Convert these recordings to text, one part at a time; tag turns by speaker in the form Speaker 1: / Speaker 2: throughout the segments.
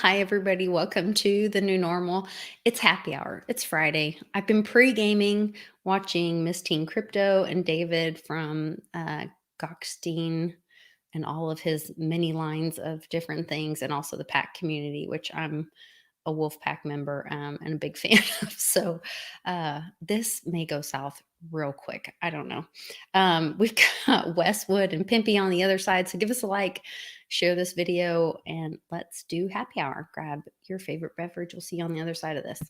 Speaker 1: Hi, everybody. Welcome to the new normal. It's happy hour. It's Friday. I've been pre-gaming, watching Miss Teen Crypto and David from Goxstein and all of his many lines of different things, and also the pack community, which I'm a Wolfpack member and a big fan of. So this may go south real quick. I don't know. We've got Westwood and Pimpy on the other side. So give us a like, share this video, and let's do happy hour. Grab your favorite beverage. We'll see you on the other side of this.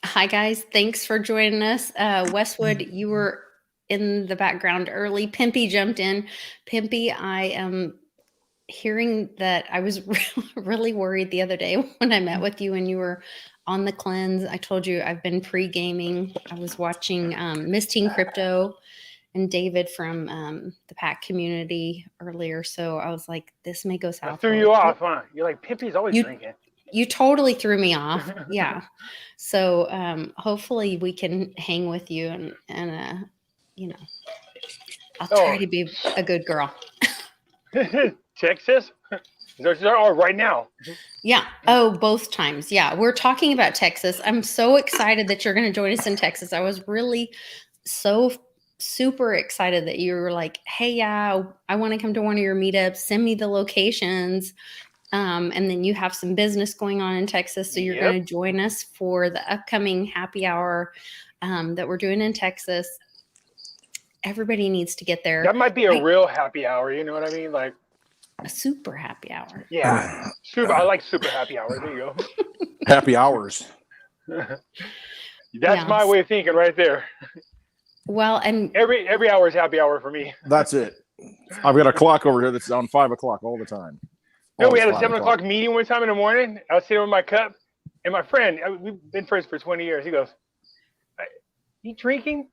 Speaker 1: Hi, guys. Thanks for joining us. Westwood, you were in the background early. Pimpy jumped in. Pimpy, I am hearing that I was really worried the other day when I met with you and you were on the cleanse. I told you I've been pre-gaming. I was watching Miss Teen Crypto and David from the pack community earlier. So I was like, this may go south.
Speaker 2: I threw you off, huh? You're like, Pimpy's always drinking.
Speaker 1: You totally threw me off. Yeah. So hopefully we can hang with you and you know, I'll try to be a good girl.
Speaker 2: Texas? Oh, right now.
Speaker 1: Yeah. Oh, both times. Yeah. We're talking about Texas. I'm so excited that you're going to join us in Texas. I was really so super excited that you were like, hey, yeah, I want to come to one of your meetups. Send me the locations. And then you have some business going on in Texas. So you're going to join us for the upcoming happy hour that we're doing in Texas. Everybody needs to get there.
Speaker 2: That might be a real happy hour. You know what I mean? Like
Speaker 1: a super happy hour.
Speaker 2: Yeah. Super. I like super happy hour. There you go.
Speaker 3: Happy hours.
Speaker 2: That's my way of thinking right there.
Speaker 1: Well, and
Speaker 2: every hour is happy hour for me.
Speaker 3: That's it. I've got a clock over here that's on 5 o'clock all the time.
Speaker 2: No, we had a 7 o'clock meeting one time in the morning. I was sitting with my cup, and my friend, we've been friends for 20 years. He goes, "You drinking?"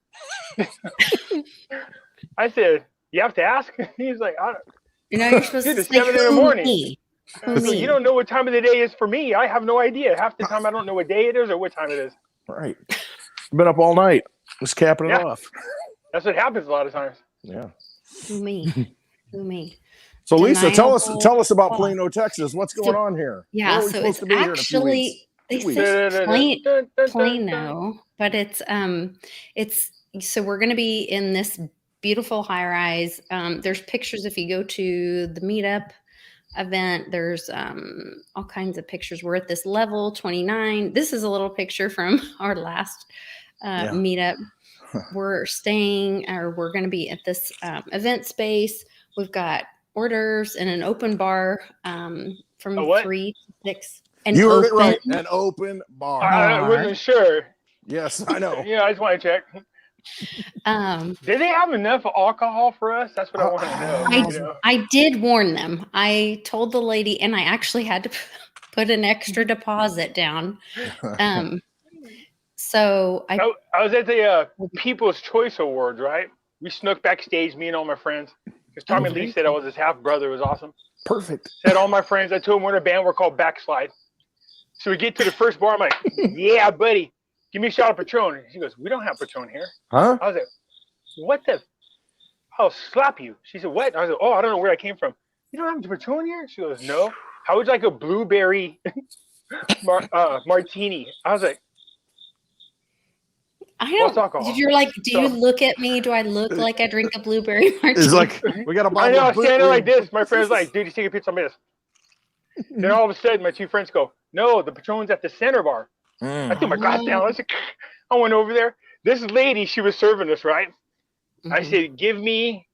Speaker 2: I said, "You have to ask." He's like, "I don't."
Speaker 1: You're supposed to say,
Speaker 2: 7 in the morning.
Speaker 1: Me?
Speaker 2: You don't know what time of the day is for me. I have no idea. Half the time I don't know what day it is or what time it is.
Speaker 3: Right. Been up all night. Just capping it off.
Speaker 2: That's what happens a lot of times.
Speaker 3: Yeah.
Speaker 1: Who me?
Speaker 3: So Lisa, tell us about Plano, Texas. What's going on here?
Speaker 1: Yeah, so it's actually they say Plano, but it's so we're going to be in this beautiful high rise. There's pictures if you go to the meetup event. There's all kinds of pictures. We're at this level 29. This is a little picture from our last meetup. We're going to be at this event space. We've got orders and an open bar from 3 to 6.
Speaker 3: You heard it right. An open bar.
Speaker 2: I wasn't sure.
Speaker 3: Yes, I know.
Speaker 2: Yeah, I just want to check. Did they have enough alcohol for us? That's what I want to know.
Speaker 1: I did warn them. I told the lady, and I actually had to put an extra deposit down. So I
Speaker 2: was at the People's Choice Awards, right? We snuck backstage, me and all my friends. Because Tommy Lee said I was his half brother. It was awesome.
Speaker 3: Perfect.
Speaker 2: Said all my friends. I told him we're in a band. We're called Backslide. So we get to the first bar. I'm like, yeah, buddy, give me a shot of Patron. She goes, we don't have Patron here.
Speaker 3: Huh?
Speaker 2: I was like, what the? I'll slap you. She said, what? I was like, oh, I don't know where I came from. You don't have Patron here? She goes, no. How would you like a blueberry martini? I was like,
Speaker 1: I don't. You're like, do you look at me? Do I look like I drink a blueberry martini?
Speaker 3: It's like we got a bottle.
Speaker 2: I know. I'm standing like this. My friend's like, dude, you take a picture of this. Then all of a sudden, my two friends go, no, the Patron's at the center bar. I threw my glass down. I went over there. This lady, she was serving us, right? I said, give me.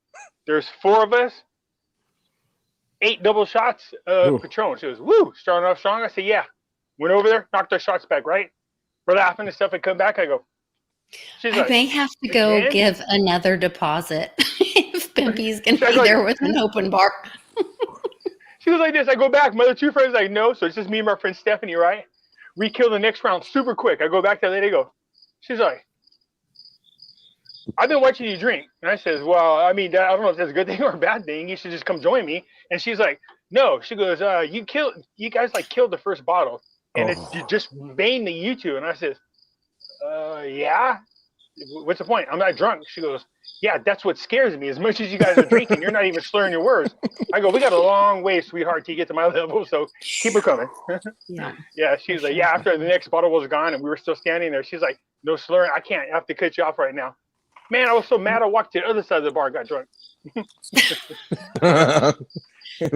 Speaker 2: There's 4 of us. 8 double shots of Patron. She goes, woo, starting off strong. I said, yeah. Went over there, knocked our shots back, right? We're laughing and stuff. I come back. I go.
Speaker 1: I may have to go give another deposit if Pimpy's going to be there with an open bar.
Speaker 2: She was like this. I go back. My other 2 friends like, no. So it's just me and my friend Stephanie, right? We kill the next round super quick. I go back to that lady. Go. She's like, I've been watching you drink. And I says, well, I mean, I don't know if that's a good thing or a bad thing. You should just come join me. And she's like, no. She goes, you guys like killed the first bottle. And it's just mainly you two. And I says, yeah. What's the point? I'm not drunk. She goes, yeah, that's what scares me. As much as you guys are drinking, you're not even slurring your words. I go, we got a long way, sweetheart, to get to my level. So keep it coming. Yeah. She's like, yeah, after the next bottle was gone and we were still standing there, she's like, no slurring. I can't. I have to cut you off right now. Man, I was so mad. I walked to the other side of the bar, got drunk.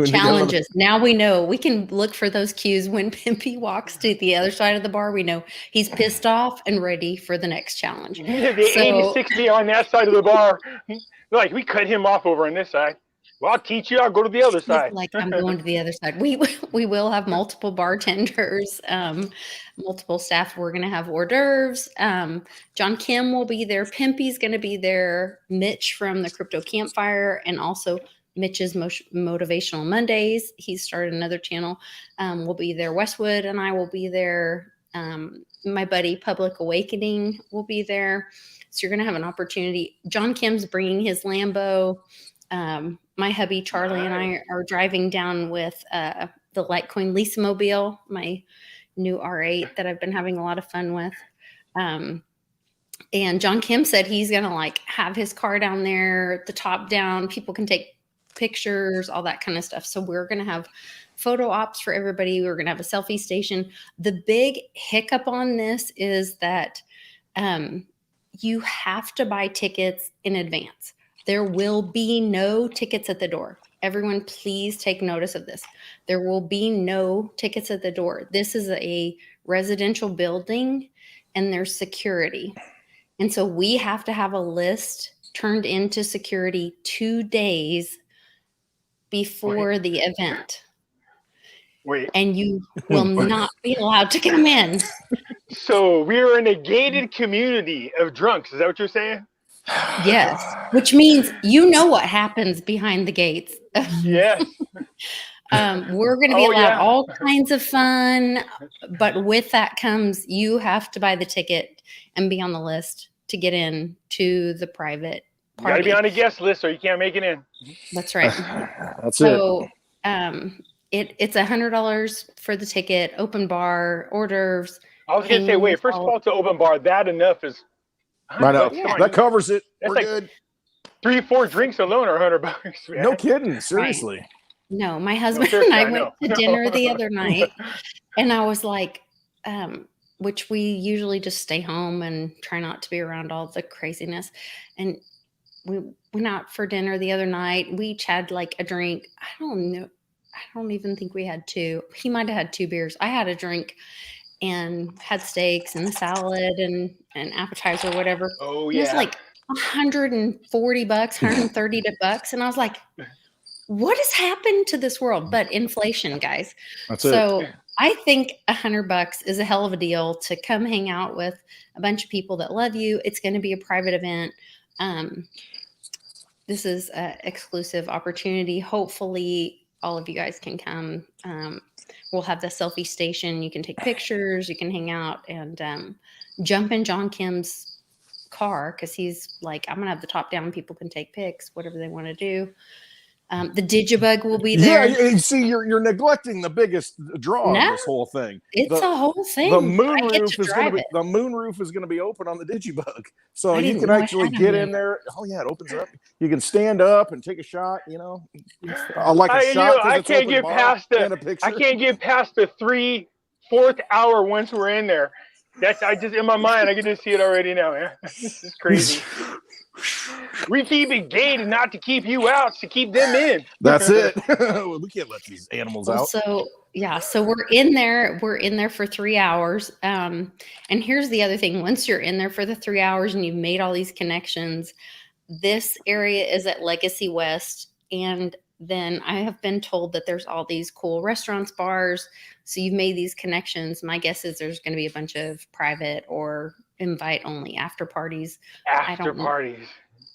Speaker 1: Challenges. Now we know. We can look for those cues when Pimpy walks to the other side of the bar. We know he's pissed off and ready for the next challenge.
Speaker 2: The 80-60 on that side of the bar. Like, we cut him off over on this side. Well, I'll teach you. I'll go to the other side.
Speaker 1: Like, I'm going to the other side. We will have multiple bartenders, multiple staff. We're going to have hors d'oeuvres. John Kim will be there. Pimpy's going to be there. Mitch from the Crypto Campfire, and also Mitch's Motivational Mondays. He's started another channel. We'll be there. Westwood and I will be there. My buddy Public Awakening will be there. So you're going to have an opportunity. John Kim's bringing his Lambo. My hubby Charlie and I are driving down with the Litecoin Lisa Mobile, my new R8 that I've been having a lot of fun with. And John Kim said he's going to like have his car down there, the top down. People can take pictures, all that kind of stuff. So we're going to have photo ops for everybody. We're going to have a selfie station. The big hiccup on this is that you have to buy tickets in advance. There will be no tickets at the door. Everyone, please take notice of this. There will be no tickets at the door. This is a residential building and there's security. And so we have to have a list turned into security 2 days before the event. And you will not be allowed to come in.
Speaker 2: So we're in a gated community of drunks. Is that what you're saying?
Speaker 1: Yes, which means you know what happens behind the gates.
Speaker 2: Yes.
Speaker 1: We're going to be allowed all kinds of fun, but with that comes you have to buy the ticket and be on the list to get in to the private party.
Speaker 2: You got to be on a guest list or you can't make it in.
Speaker 1: That's right.
Speaker 3: That's
Speaker 1: so, it's $100 for the ticket, open bar, hors d'oeuvres.
Speaker 2: I was going to say, wait, first of all, to open bar, that enough is.
Speaker 3: I know. That covers it. We're
Speaker 2: like
Speaker 3: good.
Speaker 2: 3-4 drinks alone are $100. Man.
Speaker 3: No kidding. Seriously.
Speaker 1: Right. No, my husband and I went to dinner the other night, and I was like, which we usually just stay home and try not to be around all the craziness. And we went out for dinner the other night. We each had like a drink. I don't know. I don't even think we had 2. He might have had 2 beers. I had a drink and had steaks and a salad and an appetizer or whatever.
Speaker 2: Oh, yeah.
Speaker 1: It was like $140, $130. And I was like, what has happened to this world? But inflation, guys.
Speaker 3: That's
Speaker 1: so
Speaker 3: it.
Speaker 1: I think $100 is a hell of a deal to come hang out with a bunch of people that love you. It's going to be a private event. This is an exclusive opportunity. Hopefully all of you guys can come. We'll have the selfie station. You can take pictures. You can hang out and jump in John Kim's car because he's like, I'm going to have the top down. People can take pics, whatever they want to do. The Digibug will be there.
Speaker 3: Yeah, you see, you're neglecting the biggest draw of this whole thing.
Speaker 1: It's a whole thing.
Speaker 3: The moonroof is going to be open on the Digibug, so you can actually get in there. Oh yeah, it opens up. You can stand up and take a shot. You know, like a shot.
Speaker 2: I can't get past the 3/4 hour once we're in there. I just in my mind, I can just see it already now. Man. This is crazy. We keep it gated not to keep you out, to keep them in.
Speaker 3: That's it. We can't let these animals out.
Speaker 1: So we're in there. We're in there for 3 hours. And here's the other thing. Once you're in there for the 3 hours and you've made all these connections, this area is at Legacy West. And then I have been told that there's all these cool restaurants, bars. So you've made these connections. My guess is there's going to be a bunch of private or invite only after parties.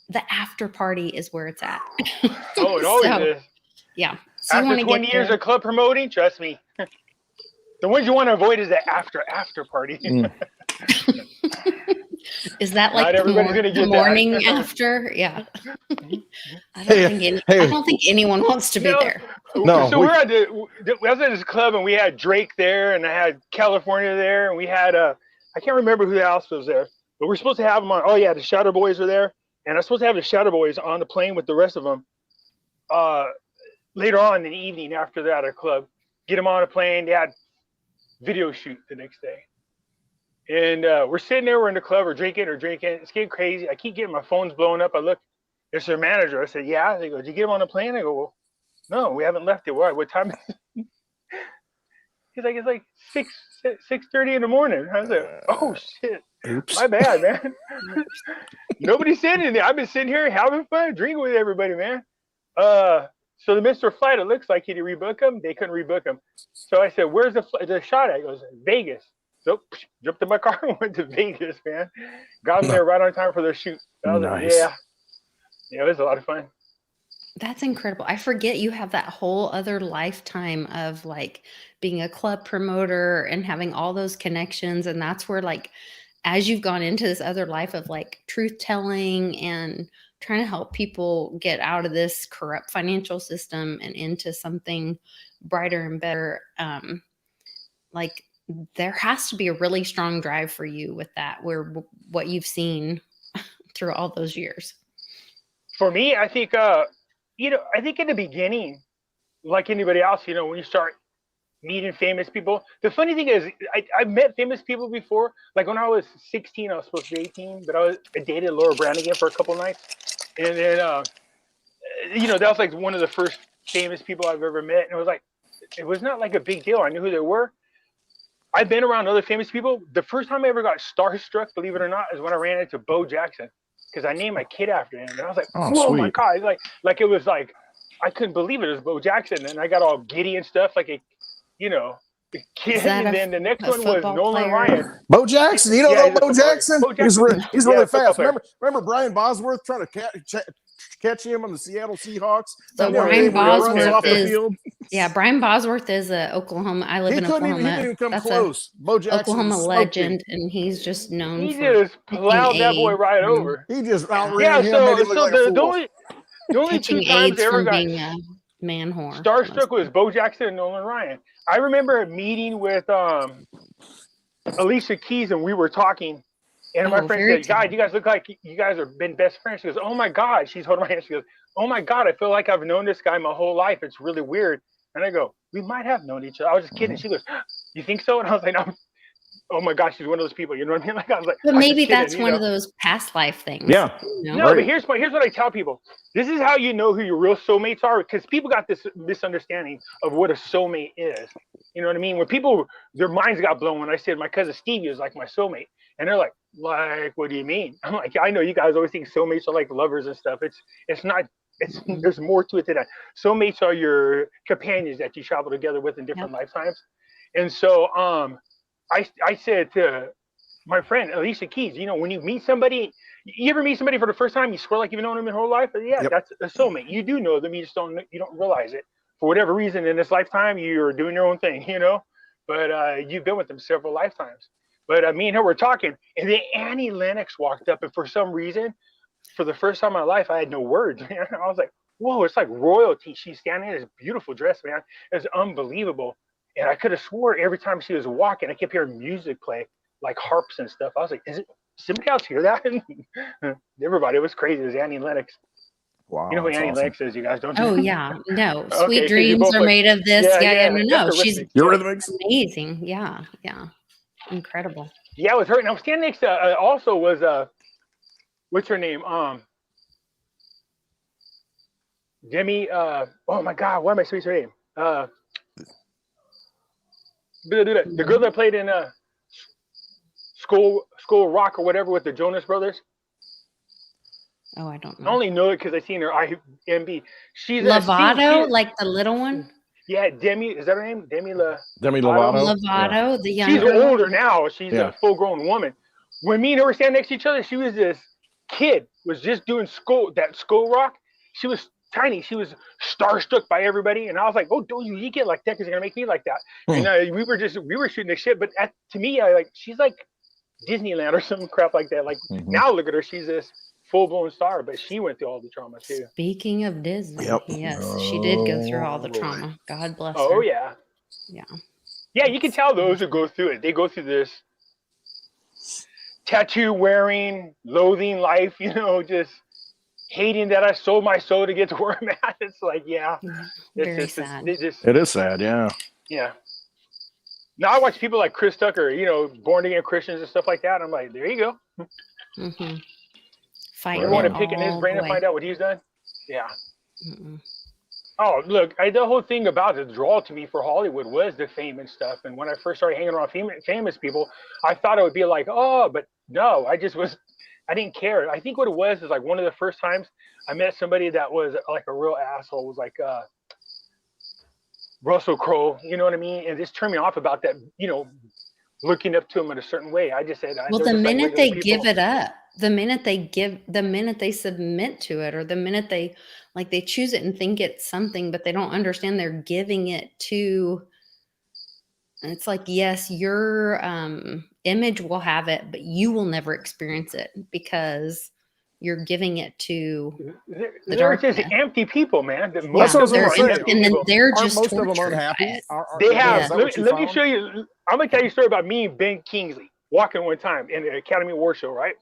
Speaker 1: The after party is where it's at.
Speaker 2: Oh, it always is.
Speaker 1: Yeah. So
Speaker 2: after 20 years of club promoting, trust me. The ones you want to avoid is the after party.
Speaker 1: Is that
Speaker 2: Not
Speaker 1: like the morning after? Yeah. I don't think anyone wants to be there.
Speaker 2: No. So I was at this club and we had Drake there and I had California there and we had I can't remember who else was there, but we're supposed to have them on. Oh yeah, the Shadow Boys are there, and I'm supposed to have the Shadow Boys on the plane with the rest of them. Later on in the evening after that at a club, get them on a plane. They had video shoot the next day. And we're sitting there, we're in the club, we're drinking. It's getting crazy. I keep getting my phone's blowing up. I look, it's their manager. I said, yeah. They go, did you get him on the plane? I go, well, no, we haven't left it. Why? What time is it? He's like, it's like 6:30 in the morning. I was like, oh shit. Oops. My bad, man. Nobody said anything. I've been sitting here having fun, drinking with everybody, man. So the Mr. Flight, it looks like he didn't rebook him. They couldn't rebook him. So I said, where's the shot at? He goes, Vegas. So jumped in my car and went to Vegas, man. Got them there right on time for their shoot. I was like, yeah, it was a lot of fun.
Speaker 1: That's incredible. I forget you have that whole other lifetime of like being a club promoter and having all those connections. And that's where like, as you've gone into this other life of like truth telling and trying to help people get out of this corrupt financial system and into something brighter and better, like there has to be a really strong drive for you with that, where what you've seen through all those years.
Speaker 2: For me, I think, I think in the beginning, like anybody else, when you start meeting famous people, the funny thing is I've met famous people before. Like when I was 16, I was supposed to be 18, but I dated Laura Branigan for a couple nights. And then, that was like one of the first famous people I've ever met. And it was like, it was not like a big deal. I knew who they were. I've been around other famous people. The first time I ever got starstruck, believe it or not, is when I ran into Bo Jackson, because I named my kid after him. And I was like, oh my God. Like it was like, I couldn't believe it was Bo Jackson. And I got all giddy and stuff, like, the kid. And then the next one was Nolan Ryan.
Speaker 3: Bo Jackson. You don't know Bo Jackson? He's really fast. Remember Brian Bosworth trying to catch him on the Seattle Seahawks?
Speaker 1: So Brian Bosworth is Oklahoma. I live in Oklahoma.
Speaker 3: He didn't even come close. Bo Jackson,
Speaker 1: Oklahoma legend, and he's just known.
Speaker 2: He just plowed that boy right over.
Speaker 3: He just outran him.
Speaker 2: The only two times I ever got
Speaker 1: man whore
Speaker 2: starstruck was Bo Jackson and Nolan Ryan. I remember a meeting with Alicia Keys, and we were talking. And my friend said, God, you guys look like you guys have been best friends. She goes, oh my God. She's holding my hand. She goes, oh my God, I feel like I've known this guy my whole life. It's really weird. And I go, we might have known each other. I was just kidding. She goes, you think so? And I was like, no. Oh my gosh, she's one of those people. You know what I mean? Like I was like,
Speaker 1: but maybe that's one of those past life things.
Speaker 3: Yeah.
Speaker 2: No, but here's what I tell people. This is how you know who your real soulmates are, because people got this misunderstanding of what a soulmate is. You know what I mean? When people, their minds got blown when I said my cousin Stevie is like my soulmate. And they're like, what do you mean? I'm like, I know you guys always think soulmates are like lovers and stuff. It's not. There's more to it than that. Soulmates are your companions that you travel together with in different lifetimes. And so I said to my friend Alicia Keys, when you meet somebody, you ever meet somebody for the first time, you swear like you've known them your whole life? That's a soulmate. You do know them, you just don't realize it. For whatever reason in this lifetime, you're doing your own thing, but you've been with them several lifetimes. But me and her were talking, and then Annie Lennox walked up, and for some reason, for the first time in my life, I had no words, man. I was like, whoa, it's like royalty. She's standing in this beautiful dress, man. It's unbelievable. And I could have swore every time she was walking, I kept hearing music play, like harps and stuff. I was like, is it somebody else hear that? Everybody, it was crazy. It was Annie Lennox.
Speaker 3: Wow.
Speaker 2: You know who Annie Lennox is, you guys, don't you?
Speaker 1: Oh, yeah. No. Sweet Dreams Are Made of This. No. She's amazing. Yeah. Incredible. Yeah,
Speaker 2: it was her. Now, standing next to also was, what's her name? Demi, oh my God, why am I saying her name? The girl that played in School Rock or whatever with the Jonas Brothers.
Speaker 1: Oh, I don't know.
Speaker 2: I only know it because I seen her IMB. She's
Speaker 1: Lovato, like the little one.
Speaker 2: Yeah, Demi. Is that her name? Demi Lovato.
Speaker 1: Lovato, the young.
Speaker 2: She's older now. She's a full-grown woman. When me and her were standing next to each other, she was this kid. Was just doing School Rock. She was tiny. She was starstruck by everybody, and I was like, "Oh, don't you get like that? Because you're gonna make me like that." And we were shooting the shit. But to me, she's like Disneyland or some crap like that. Like now, look at her; she's this full-blown star, but she went through all the trauma too.
Speaker 1: Speaking of Disney,
Speaker 3: Yep.
Speaker 1: yes, she did go through all the trauma. God bless her.
Speaker 2: Oh yeah,
Speaker 1: yeah.
Speaker 2: Yeah, you can tell those who go through it. They go through this tattoo wearing, loathing life. You know, just hating that I sold my soul to get to where I'm at. It's like, yeah,
Speaker 1: very sad.
Speaker 3: It is sad. Yeah.
Speaker 2: Yeah. Now I watch people like Chris Tucker, you know, born again Christians and stuff like that. I'm like, there you go.
Speaker 1: Mm-hmm. Fighting
Speaker 2: you want to pick in his brain and find out what he's done? Yeah. Oh, look, the whole thing about the draw to me for Hollywood was the fame and stuff. And when I first started hanging around famous people, I thought it would be like, oh, but no, I didn't care. I think what it was is like one of the first times I met somebody that was like a real asshole, was like Russell Crowe, you know what I mean? And just turned me off about that, you know, looking up to him in a certain way. I just said,
Speaker 1: well, the minute they give it up, the minute they submit to it, or the minute they choose it and think it's something, but they don't understand they're giving it to, and it's like, yes, your image will have it, but you will never experience it because you're giving it to
Speaker 2: they're just empty people, man.
Speaker 3: That's what I was gonna say.
Speaker 1: And then they're just
Speaker 3: most of them unhappy.
Speaker 2: They have. Let me show you. I'm gonna tell you a story about me and Ben Kingsley walking one time in the Academy Award show, right?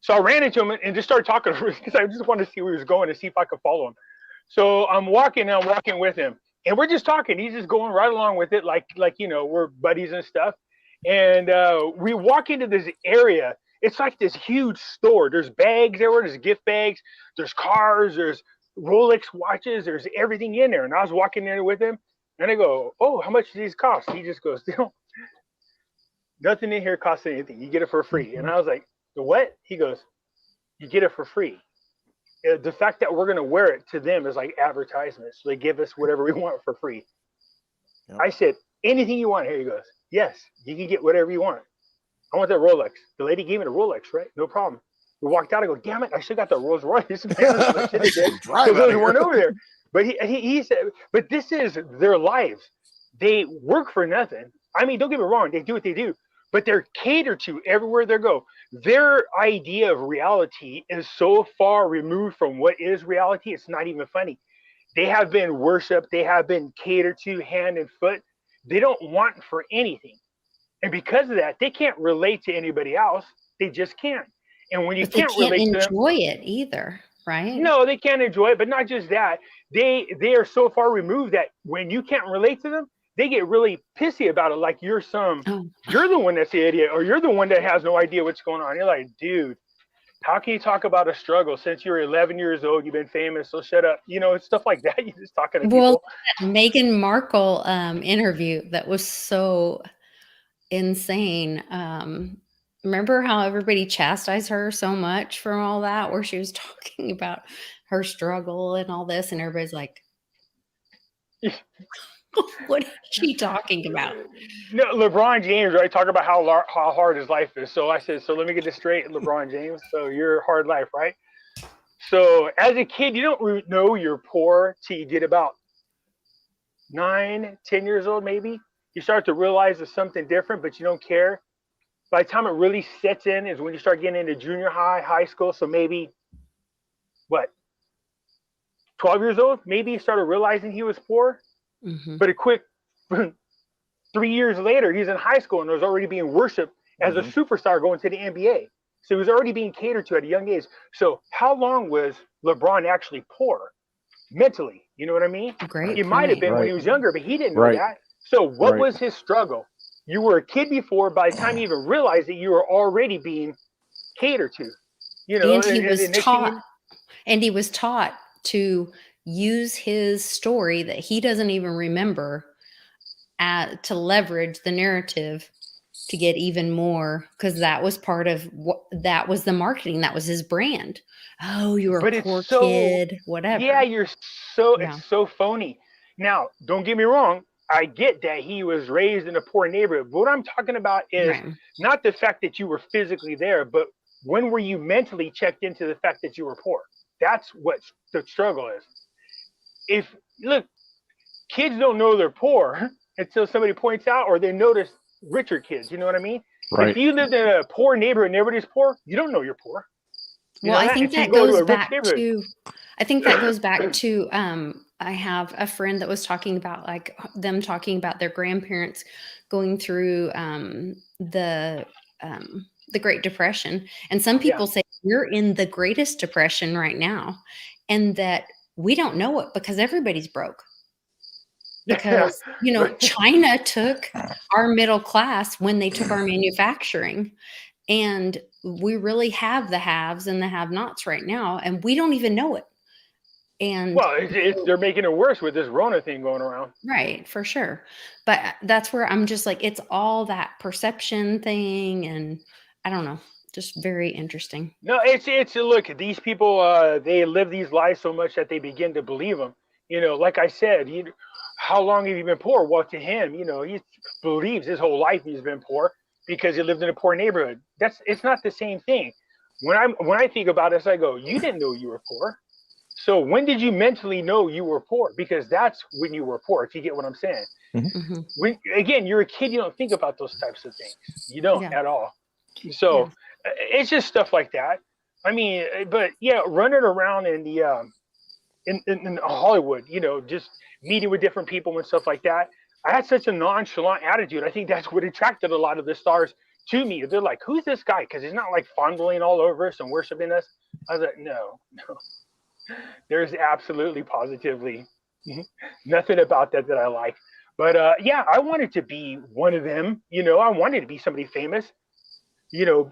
Speaker 2: So I ran into him and just started talking to him because I just wanted to see where he was going and see if I could follow him. So I'm walking with him, and we're just talking. He's just going right along with it, like you know, we're buddies and stuff. And we walk into this area. It's like this huge store. There's bags everywhere. There's gift bags. There's cars. There's Rolex watches. There's everything in there. And I was walking in there with him, and I go, "Oh, how much do these cost?" He just goes, "Nothing in here costs anything. You get it for free." And I was like, "The what?" He goes, "You get it for free. The fact that we're gonna wear it to them is like advertisement. So they give us whatever we want for free." Yep. I said, "Anything you want." Here he goes, "Yes, you can get whatever you want. I want that Rolex." The lady gave me the Rolex, right? No problem. We walked out. I go, "Damn it, I should got the Rolls Royce." Because those weren't over there. But he said, "But this is their lives. They work for nothing. I mean, don't get me wrong. They do what they do, but they're catered to everywhere they go. Their idea of reality is so far removed from what is reality. It's not even funny. They have been worshipped. They have been catered to hand and foot. They don't want for anything. And because of that, they can't relate to anybody else. They just can't. And when you can't relate to them,
Speaker 1: enjoy it either, right?
Speaker 2: No, they can't enjoy it. But not just that, they are so far removed that when you can't relate to them, they get really pissy about it. Like you're the one that's the idiot, or you're the one that has no idea what's going on. You're like, dude, how can you talk about a struggle since you're 11 years old? You've been famous, so shut up. You know, it's stuff like that. You're just talking to people.
Speaker 1: Well, Meghan Markle interview that was so insane. Remember how everybody chastised her so much for all that, where she was talking about her struggle and all this, and everybody's like, what is she talking about?
Speaker 2: No, LeBron James, right? Talk about how hard his life is. So I said, so let me get this straight, LeBron James. So your hard life, right? So as a kid, you don't know you're poor till you get about 9, 10 years old, maybe. You start to realize there's something different, but you don't care. By the time it really sets in is when you start getting into junior high, high school. So maybe, 12 years old? Maybe he started realizing he was poor. Mm-hmm. But a quick 3 years later, he's in high school and was already being worshipped as a superstar going to the NBA. So he was already being catered to at a young age. So how long was LeBron actually poor mentally? You know what I mean?
Speaker 1: Great.
Speaker 2: He might have been when he was younger, but he didn't know that. So what was his struggle? You were a kid before. By the time you even realized that you were already being catered to, you know,
Speaker 1: and he was taught to use his story that he doesn't even remember to leverage the narrative to get even more, because that was part of that was the marketing. That was his brand. Oh, you were a poor kid, whatever.
Speaker 2: Yeah, it's so phony. Now, don't get me wrong. I get that he was raised in a poor neighborhood. But what I'm talking about is not the fact that you were physically there, but when were you mentally checked into the fact that you were poor? That's what the struggle is. Look, kids don't know they're poor until somebody points out, or they notice richer kids. You know what I mean?
Speaker 3: Right.
Speaker 2: If you lived in a poor neighborhood and everybody's poor, you don't know you're poor.
Speaker 1: Well, I think that goes back to, I have a friend that was talking about like them talking about their grandparents going through the Great Depression. And some people say we're in the greatest depression right now, and that we don't know it because everybody's broke. Because, China took our middle class when they took our manufacturing. And we really have the haves and the have-nots right now, and we don't even know it. And
Speaker 2: well, they're making it worse with this Rona thing going around.
Speaker 1: Right, for sure. But that's where I'm just like, it's all that perception thing, and I don't know, just very interesting.
Speaker 2: No, it's look, these people, they live these lives so much that they begin to believe them. Like I said, how long have you been poor? Well, to him, he believes his whole life he's been poor because he lived in a poor neighborhood. It's not the same thing. When I think about this, I go, you didn't know you were poor. So when did you mentally know you were poor? Because that's when you were poor, if you get what I'm saying.
Speaker 3: Mm-hmm.
Speaker 2: When, again, you're a kid, you don't think about those types of things. You don't at all. So it's just stuff like that. I mean, but running around in the in Hollywood, just meeting with different people and stuff like that. I had such a nonchalant attitude. I think that's what attracted a lot of the stars to me. They're like, who's this guy? Because he's not like fondling all over us and worshiping us. I was like, no. There's absolutely, positively nothing about that I like. But I wanted to be one of them. I wanted to be somebody famous,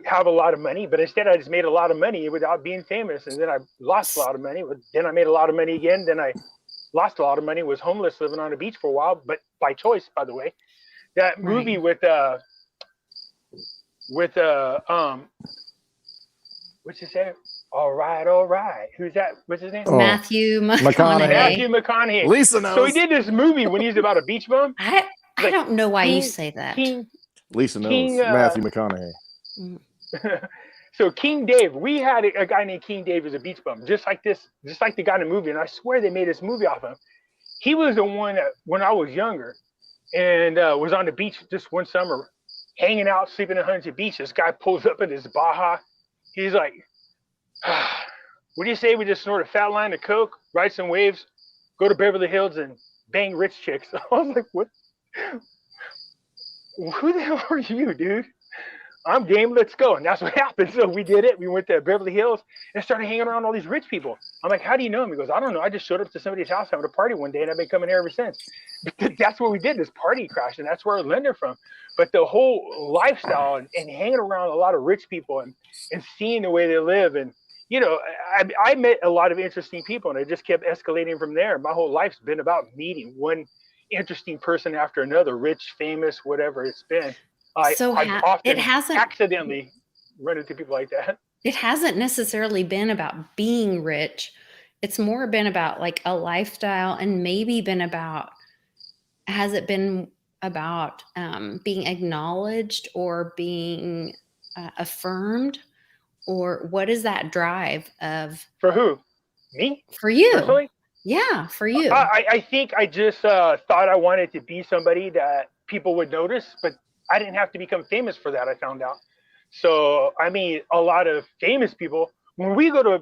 Speaker 2: have a lot of money. But instead, I just made a lot of money without being famous. And then I lost a lot of money. Then I made a lot of money again. Then I lost a lot of money, was homeless, living on a beach for a while, but by choice, by the way. That movie with what's his name? All right. Who's that? What's his name?
Speaker 1: Matthew McConaughey.
Speaker 2: Matthew McConaughey.
Speaker 3: Lisa knows.
Speaker 2: So he did this movie when he's about a beach bum.
Speaker 1: I don't know why you say that.
Speaker 3: Lisa knows. Matthew McConaughey.
Speaker 2: So King Dave, we had a guy named King Dave as a beach bum, just like the guy in the movie. And I swear they made this movie off him. He was the one that, when I was younger and was on the beach just one summer, hanging out, sleeping in Huntington Beach. This guy pulls up in his Baja. He's like, what do you say we just snort a fat line of coke, ride some waves, go to Beverly Hills and bang rich chicks? I was like, what? Who the hell are you, dude? I'm game, let's go. And that's what happened. So we did it. We went to Beverly Hills and started hanging around all these rich people. I'm like, how do you know him? He goes, I don't know. I just showed up to somebody's house having a party one day and I've been coming here ever since. That's what we did, this party crash. And that's where I learned it from. But the whole lifestyle and hanging around a lot of rich people and seeing the way they live. And, I met a lot of interesting people and it just kept escalating from there. My whole life's been about meeting one interesting person after another, rich, famous, whatever it's been. I've often accidentally run into people like that.
Speaker 1: It hasn't necessarily been about being rich. It's more been about like a lifestyle, and maybe has it been about being acknowledged or being affirmed, or what is that drive of?
Speaker 2: For who? Me?
Speaker 1: For you.
Speaker 2: Personally?
Speaker 1: Yeah, for you.
Speaker 2: I think I just thought I wanted to be somebody that people would notice, but I didn't have to become famous for that, I found out. So, I mean, a lot of famous people, when we go to,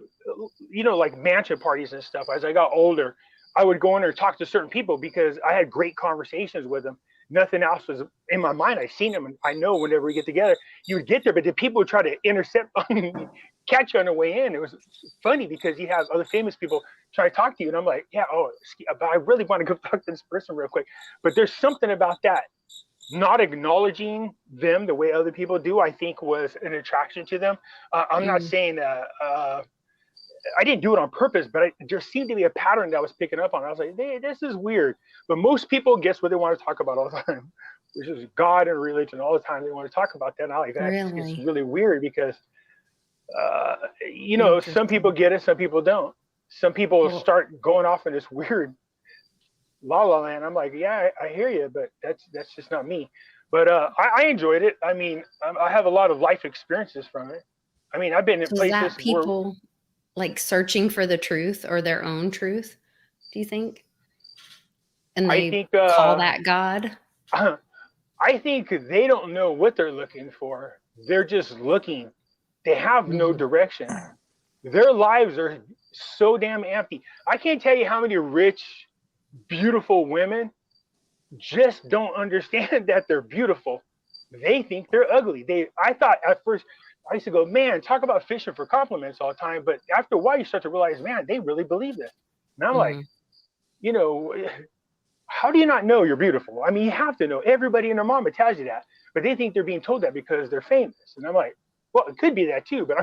Speaker 2: like mansion parties and stuff, as I got older, I would go in there and talk to certain people because I had great conversations with them. Nothing else was in my mind. I've seen them, and I know whenever we get together, you would get there, but the people would try to intercept, catch you on the way in. It was funny because you have other famous people try to talk to you, and I'm like, but I really want to go talk to this person real quick. But there's something about that. Not acknowledging them the way other people do, I think, was an attraction to them. I'm not saying I didn't do it on purpose, but there seemed to be a pattern that I was picking up on. I was like, hey, this is weird. But most people, guess what they want to talk about all the time, which is God and religion. All the time they want to talk about that. And I like that.
Speaker 1: Really?
Speaker 2: It's really weird because, some people get it, some people don't. Some people start going off in this weird la la land. I'm like, yeah, I hear you, but that's just not me. But I enjoyed it. I mean, I have a lot of life experiences from it. I mean, I've been in places
Speaker 1: that people like searching for the truth or their own truth, do you think? And they call that God?
Speaker 2: I think they don't know what they're looking for. They're just looking. They have no direction. Their lives are so damn empty. I can't tell you how many rich, beautiful women just don't understand that they're beautiful. They think they're ugly. I thought at first, I used to go, man, talk about fishing for compliments all the time. But after a while, you start to realize, man, they really believe this. And I'm like, you know, how do you not know you're beautiful? I mean, you have to know. Everybody and their mama tells you that, but they think they're being told that because they're famous. And I'm like, well, it could be that too, but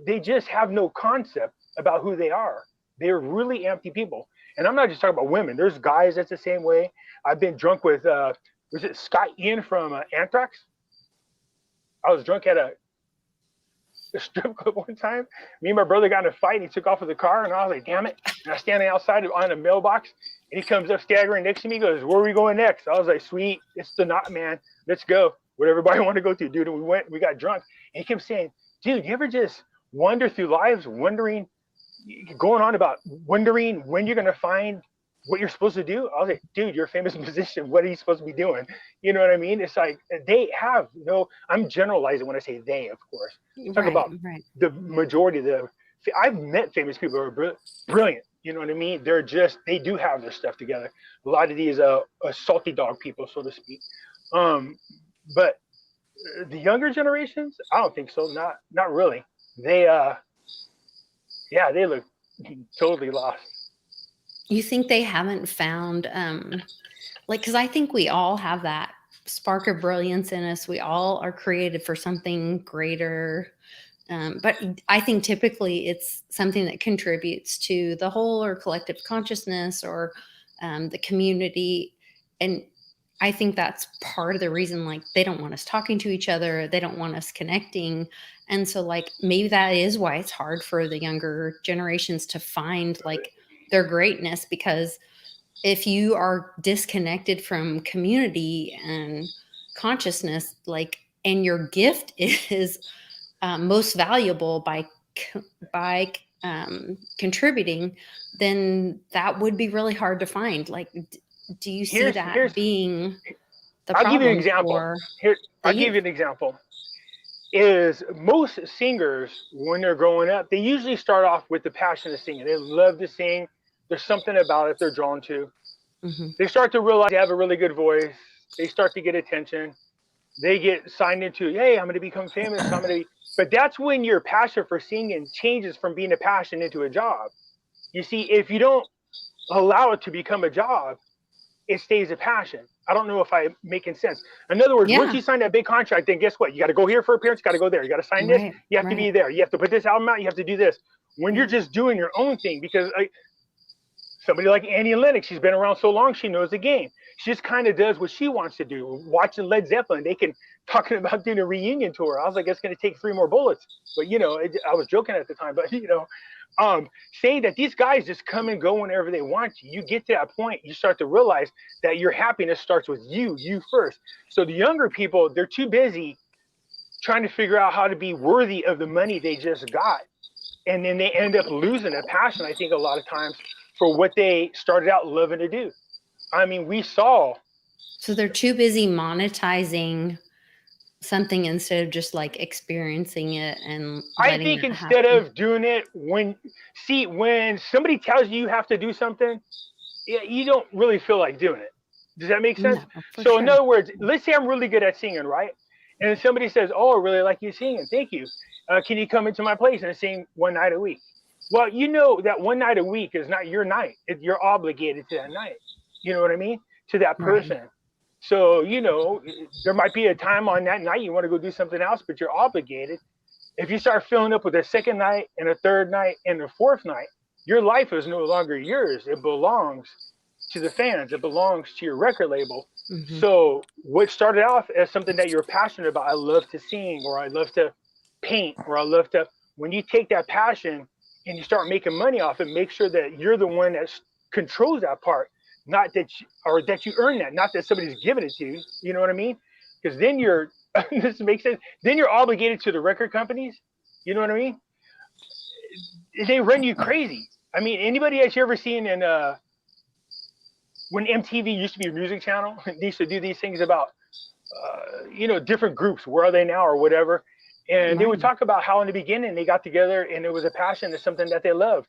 Speaker 2: they just have no concept about who they are. They're really empty people. And I'm not just talking about women. There's guys that's the same way. I've been drunk with, was it Scott Ian from Anthrax? I was drunk at a strip club one time. Me and my brother got in a fight and he took off with the car and I was like, damn it. And I was standing outside on a mailbox and he comes up staggering next to me. He goes, where are we going next? I was like, sweet, it's the knot, man. Let's go. What everybody want to go to, dude. And we got drunk. And he kept saying, dude, you ever just wander through lives wondering when you're going to find what you're supposed to do? I was like, dude, you're a famous musician. What are you supposed to be doing? You know what I mean? It's like they have no, I'm generalizing when I say they, of course. Talk about the majority of I've met famous people who are brilliant. You know what I mean? They do have their stuff together. A lot of these salty dog people, so to speak. But the younger generations, I don't think so. Not really. They look totally lost.
Speaker 1: You think they haven't found, because I think we all have that spark of brilliance in us. We all are created for something greater. But I think typically it's something that contributes to the whole or collective consciousness or the community. And I think that's part of the reason, like, they don't want us talking to each other. They don't want us connecting. And so, like, maybe that is why it's hard for the younger generations to find, like, their greatness, because if you are disconnected from community and consciousness, like, and your gift is most valuable by contributing, then that would be really hard to find. Like, do you see that being the problem?
Speaker 2: I'll give you an example. I'll give you an example. Is most singers, when they're growing up, they usually start off with the passion of singing. They love to sing. There's something about it they're drawn to. Mm-hmm. They start to realize they have a really good voice. They start to get attention. They get signed into, hey, I'm going to become famous. But that's when your passion for singing changes from being a passion into a job. You see, if you don't allow it to become a job, it stays a passion. I don't know if I'm making sense. In other words, once you sign that big contract, then guess what? You got to go here for appearance. You got to go there. You got to sign this. You have to be there. You have to put this album out. You have to do this. When you're just doing your own thing, because somebody like Annie Lennox, she's been around so long, she knows the game. She just kind of does what she wants to do. Watching Led Zeppelin, talking about doing a reunion tour. I was like, it's going to take 3 more bullets. But, I was joking at the time, but, saying that these guys just come and go whenever they want to. You get to that point, you start to realize that your happiness starts with you first. So the younger people, they're too busy trying to figure out how to be worthy of the money they just got. And then they end up losing a passion, I think, a lot of times for what they started out loving to do. I mean, so
Speaker 1: they're too busy monetizing something instead of just like experiencing it. And
Speaker 2: I think instead of doing it, when somebody tells you have to do something, you don't really feel like doing it. Does that make sense? No, so in other words, let's say I'm really good at singing, right? And somebody says, oh, I really like you singing. Thank you. Can you come into my place and sing one night a week? Well, you know that one night a week is not your night. You're obligated to that night. You know what I mean? To that person. Right. So, there might be a time on that night you want to go do something else, but you're obligated. If you start filling up with a second night and a third night and a fourth night, your life is no longer yours. It belongs to the fans. It belongs to your record label. Mm-hmm. So what started off as something that you're passionate about, I love to sing, or I love to paint, or I love to, when you take that passion and you start making money off it, make sure that you're the one that controls that part. Not that you earn that, not that somebody's giving it to you. You know what I mean? Because then this makes sense. Then you're obligated to the record companies. You know what I mean? They run you crazy. I mean, anybody that you ever seen in when MTV used to be a music channel, they used to do these things about, different groups. Where are they now, or whatever? And they would talk about how in the beginning they got together and it was a passion, it's something that they loved,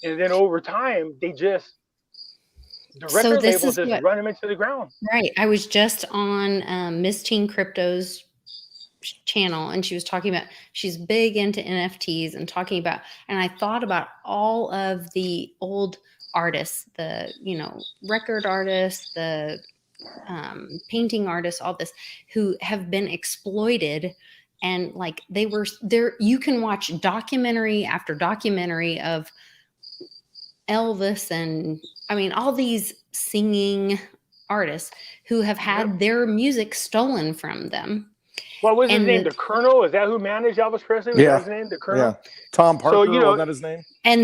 Speaker 2: and then over time the record labels just run them into the ground.
Speaker 1: Right. I was just on Miss Teen Crypto's channel, and she was talking about, she's big into NFTs and talking about, and I thought about all of the old artists, the record artists, the painting artists, all this, who have been exploited, and like they were there. You can watch documentary after documentary of Elvis and all these singing artists who have had their music stolen from them.
Speaker 2: What was his name? The Colonel? Is that who managed Elvis Presley? Was that his name? The Colonel?
Speaker 3: Yeah. Tom Parker, was that his name?
Speaker 1: And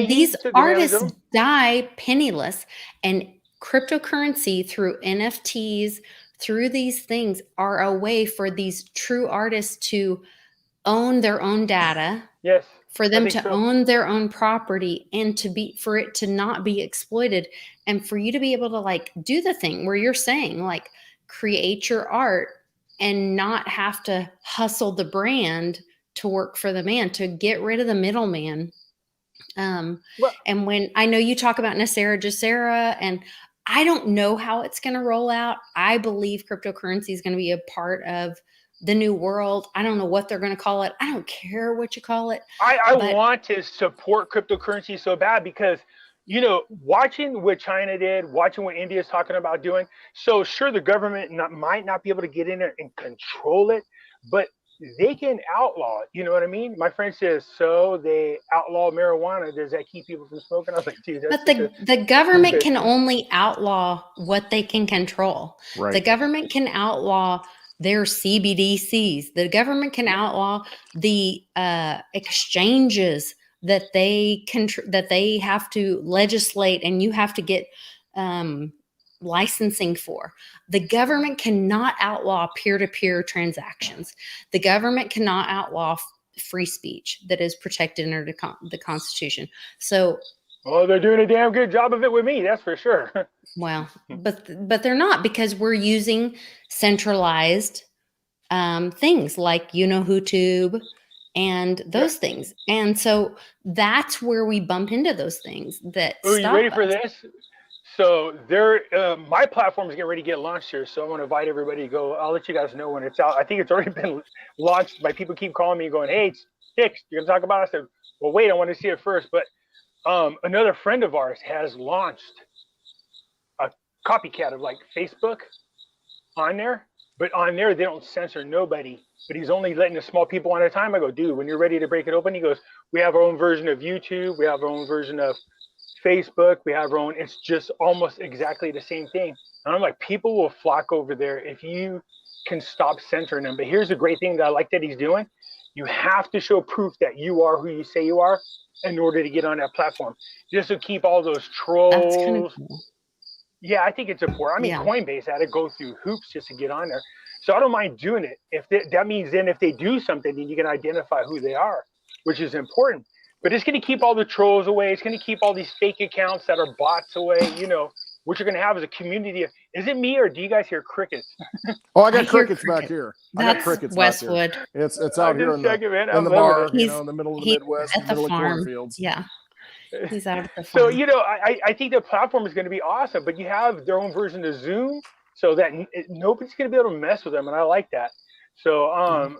Speaker 1: these artists die penniless, and cryptocurrency through NFTs, through these things, are a way for these true artists to own their own data.
Speaker 2: Yes.
Speaker 1: For them to own their own property, and for it to not be exploited, and for you to be able to like do the thing where you're saying like create your art and not have to hustle the brand to work for the man, to get rid of the middleman. And when I know you talk about Nasera Jacera, and I don't know how it's going to roll out. I believe cryptocurrency is going to be a part of the new world. I don't know what they're going to call it. I don't care what you call it.
Speaker 2: I want to support cryptocurrency so bad because, watching what China did, watching what India is talking about doing. So sure, the government might not be able to get in there and control it, but they can outlaw it. You know what I mean? My friend says, so they outlaw marijuana. Does that keep people from smoking? I was like, dude, that's
Speaker 1: the government can only outlaw what they can control.
Speaker 3: Right.
Speaker 1: The government can outlaw their CBDCs. The government can outlaw the exchanges that they have to legislate, and you have to get licensing for. The government cannot outlaw peer-to-peer transactions. The government cannot outlaw free speech that is protected under the Constitution. So,
Speaker 2: well, they're doing a damn good job of it with me, that's for sure.
Speaker 1: Well, but they're not, because we're using centralized things like YouTube and those things. And so that's where we bump into those things that
Speaker 2: Are you ready for this? So my platform is getting ready to get launched here. So I want to invite everybody to go. I'll let you guys know when it's out. I think it's already been launched. My people keep calling me going, hey, it's fixed. You're going to talk about it? I said, well, wait, I want to see it first. But another friend of ours has launched a copycat of like Facebook on there. But on there, they don't censor nobody. But he's only letting the small people on at a time. I go, dude, when you're ready to break it open, he goes, we have our own version of YouTube. We have our own version of Facebook. We have our own. It's just almost exactly the same thing. And I'm like, people will flock over there if you can stop censoring them. But here's the great thing that I like that he's doing. You have to show proof that you are who you say you are in order to get on that platform. Just to keep all those trolls.
Speaker 1: That's kind of cool.
Speaker 2: Yeah, I think it's important. Coinbase had to go through hoops just to get on there. So I don't mind doing it. That means then if they do something, then you can identify who they are, which is important. But it's going to keep all the trolls away. It's going to keep all these fake accounts that are bots away. What you're going to have is a community. Is it me, or do you guys hear crickets?
Speaker 3: Oh, I got crickets back here.
Speaker 1: That's Westwood.
Speaker 3: It's out here in the bar, in the middle of the Midwest,
Speaker 1: at the
Speaker 3: middle
Speaker 1: farm.
Speaker 3: of cornfields.
Speaker 1: Yeah. He's out at the farm.
Speaker 2: So, I think the platform is going to be awesome, but you have their own version of Zoom so that nobody's going to be able to mess with them. And I like that. So I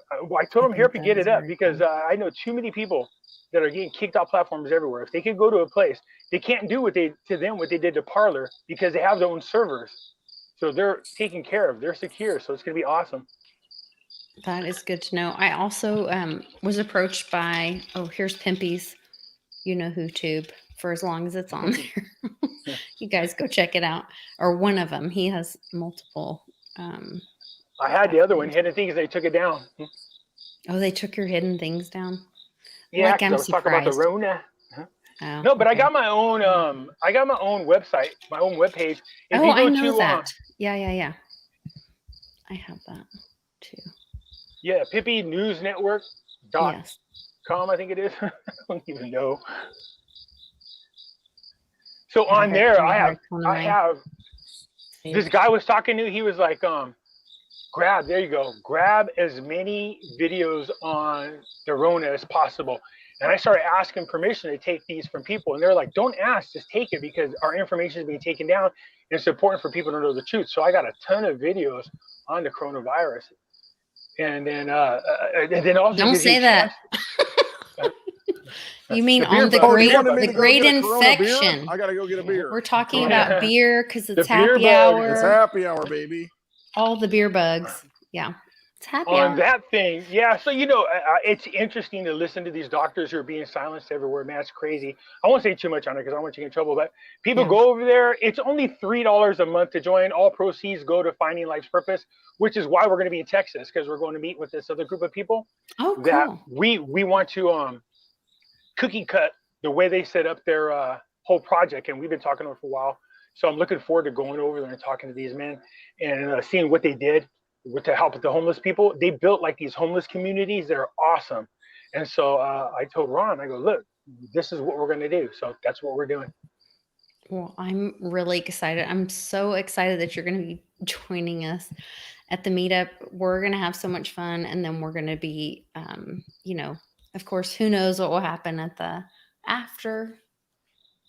Speaker 2: told them, here, up and get it up, because I know too many people that are getting kicked off platforms everywhere. If they could go to a place, they can't do what they did to Parler, because they have their own servers. So they're taken care of. They're secure. So it's going to be awesome.
Speaker 1: That is good to know. I also was approached by, here's Pimpy's, YouTube, for as long as it's on there. You guys go check it out. Or one of them. He has multiple.
Speaker 2: I had the other one, Hidden Things. They took it down.
Speaker 1: Oh, they took your Hidden Things down?
Speaker 2: Yeah, I was talking about the Rona. Oh, no, but okay. I got my own website, my own webpage.
Speaker 1: I know that. Yeah. I have that too.
Speaker 2: Yeah, PippyNewsNetwork.com, I think it is. I don't even know. So on there, I have this guy was talking to. He was like, grab as many videos on the Rona as possible. And I started asking permission to take these from people, and they're like, don't ask, just take it, because our information is being taken down, and it's important for people to know the truth. So I got a ton of videos on the coronavirus, and then also
Speaker 1: don't say that. You mean on the great infection?
Speaker 3: I gotta go get a beer.
Speaker 1: We're talking about beer because it's
Speaker 2: happy
Speaker 1: hour.
Speaker 3: It's happy hour, baby.
Speaker 1: All the beer bugs. Yeah. It's happy
Speaker 2: on
Speaker 1: hour.
Speaker 2: that thing. Yeah. So, it's interesting to listen to these doctors who are being silenced everywhere, man. It's crazy. I won't say too much on it because I want you to get in trouble, but people go over there. It's only $3 a month to join. All proceeds go to Finding Life's Purpose, which is why we're going to be in Texas, because we're going to meet with this other group of people that we want to cookie cut the way they set up their whole project. And we've been talking over for a while. So I'm looking forward to going over there and talking to these men and seeing what they did to help with the homeless people. They built like these homeless communities that are awesome. And so I told Ron, I go, look, this is what we're going to do. So that's what we're doing.
Speaker 1: Well, I'm really excited. I'm so excited that you're going to be joining us at the meetup. We're going to have so much fun. And then we're going to be, of course, who knows what will happen at the after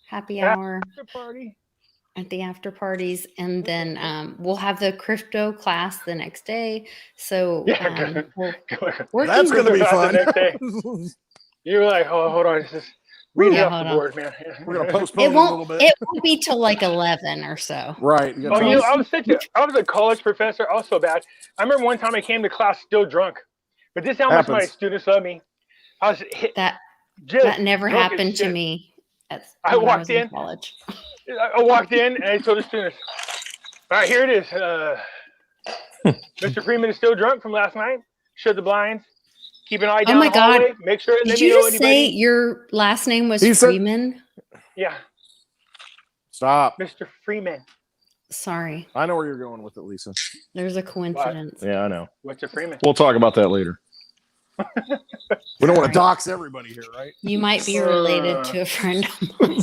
Speaker 1: happy hour.
Speaker 2: After party.
Speaker 1: At the after parties, and then we'll have the crypto class the next day. So
Speaker 3: that's going to be fun.
Speaker 2: The next day. You're like, oh, hold on, just read it off the board, man.
Speaker 3: We're going to postpone it a little bit.
Speaker 1: It won't be till like 11 or so.
Speaker 3: Right.
Speaker 2: I was a college professor. I was so bad. I remember one time I came to class still drunk, but this is how much my students love me. I was
Speaker 1: that never happened to me.
Speaker 2: I walked in
Speaker 1: college.
Speaker 2: I walked in and I told the students, all right, here it is. Mr. Freeman is still drunk from last night. Shut the blinds. Keep an eye down the hallway. Make sure.
Speaker 1: Did you just say your last name was Freeman?
Speaker 2: Yeah.
Speaker 3: Stop.
Speaker 2: Mr. Freeman.
Speaker 1: Sorry.
Speaker 3: I know where you're going with it, Lisa.
Speaker 1: There's a coincidence.
Speaker 3: Yeah, I know.
Speaker 2: Mr. Freeman.
Speaker 3: We'll talk about that later. We don't want to dox everybody here, right?
Speaker 1: You might be related to a friend of mine.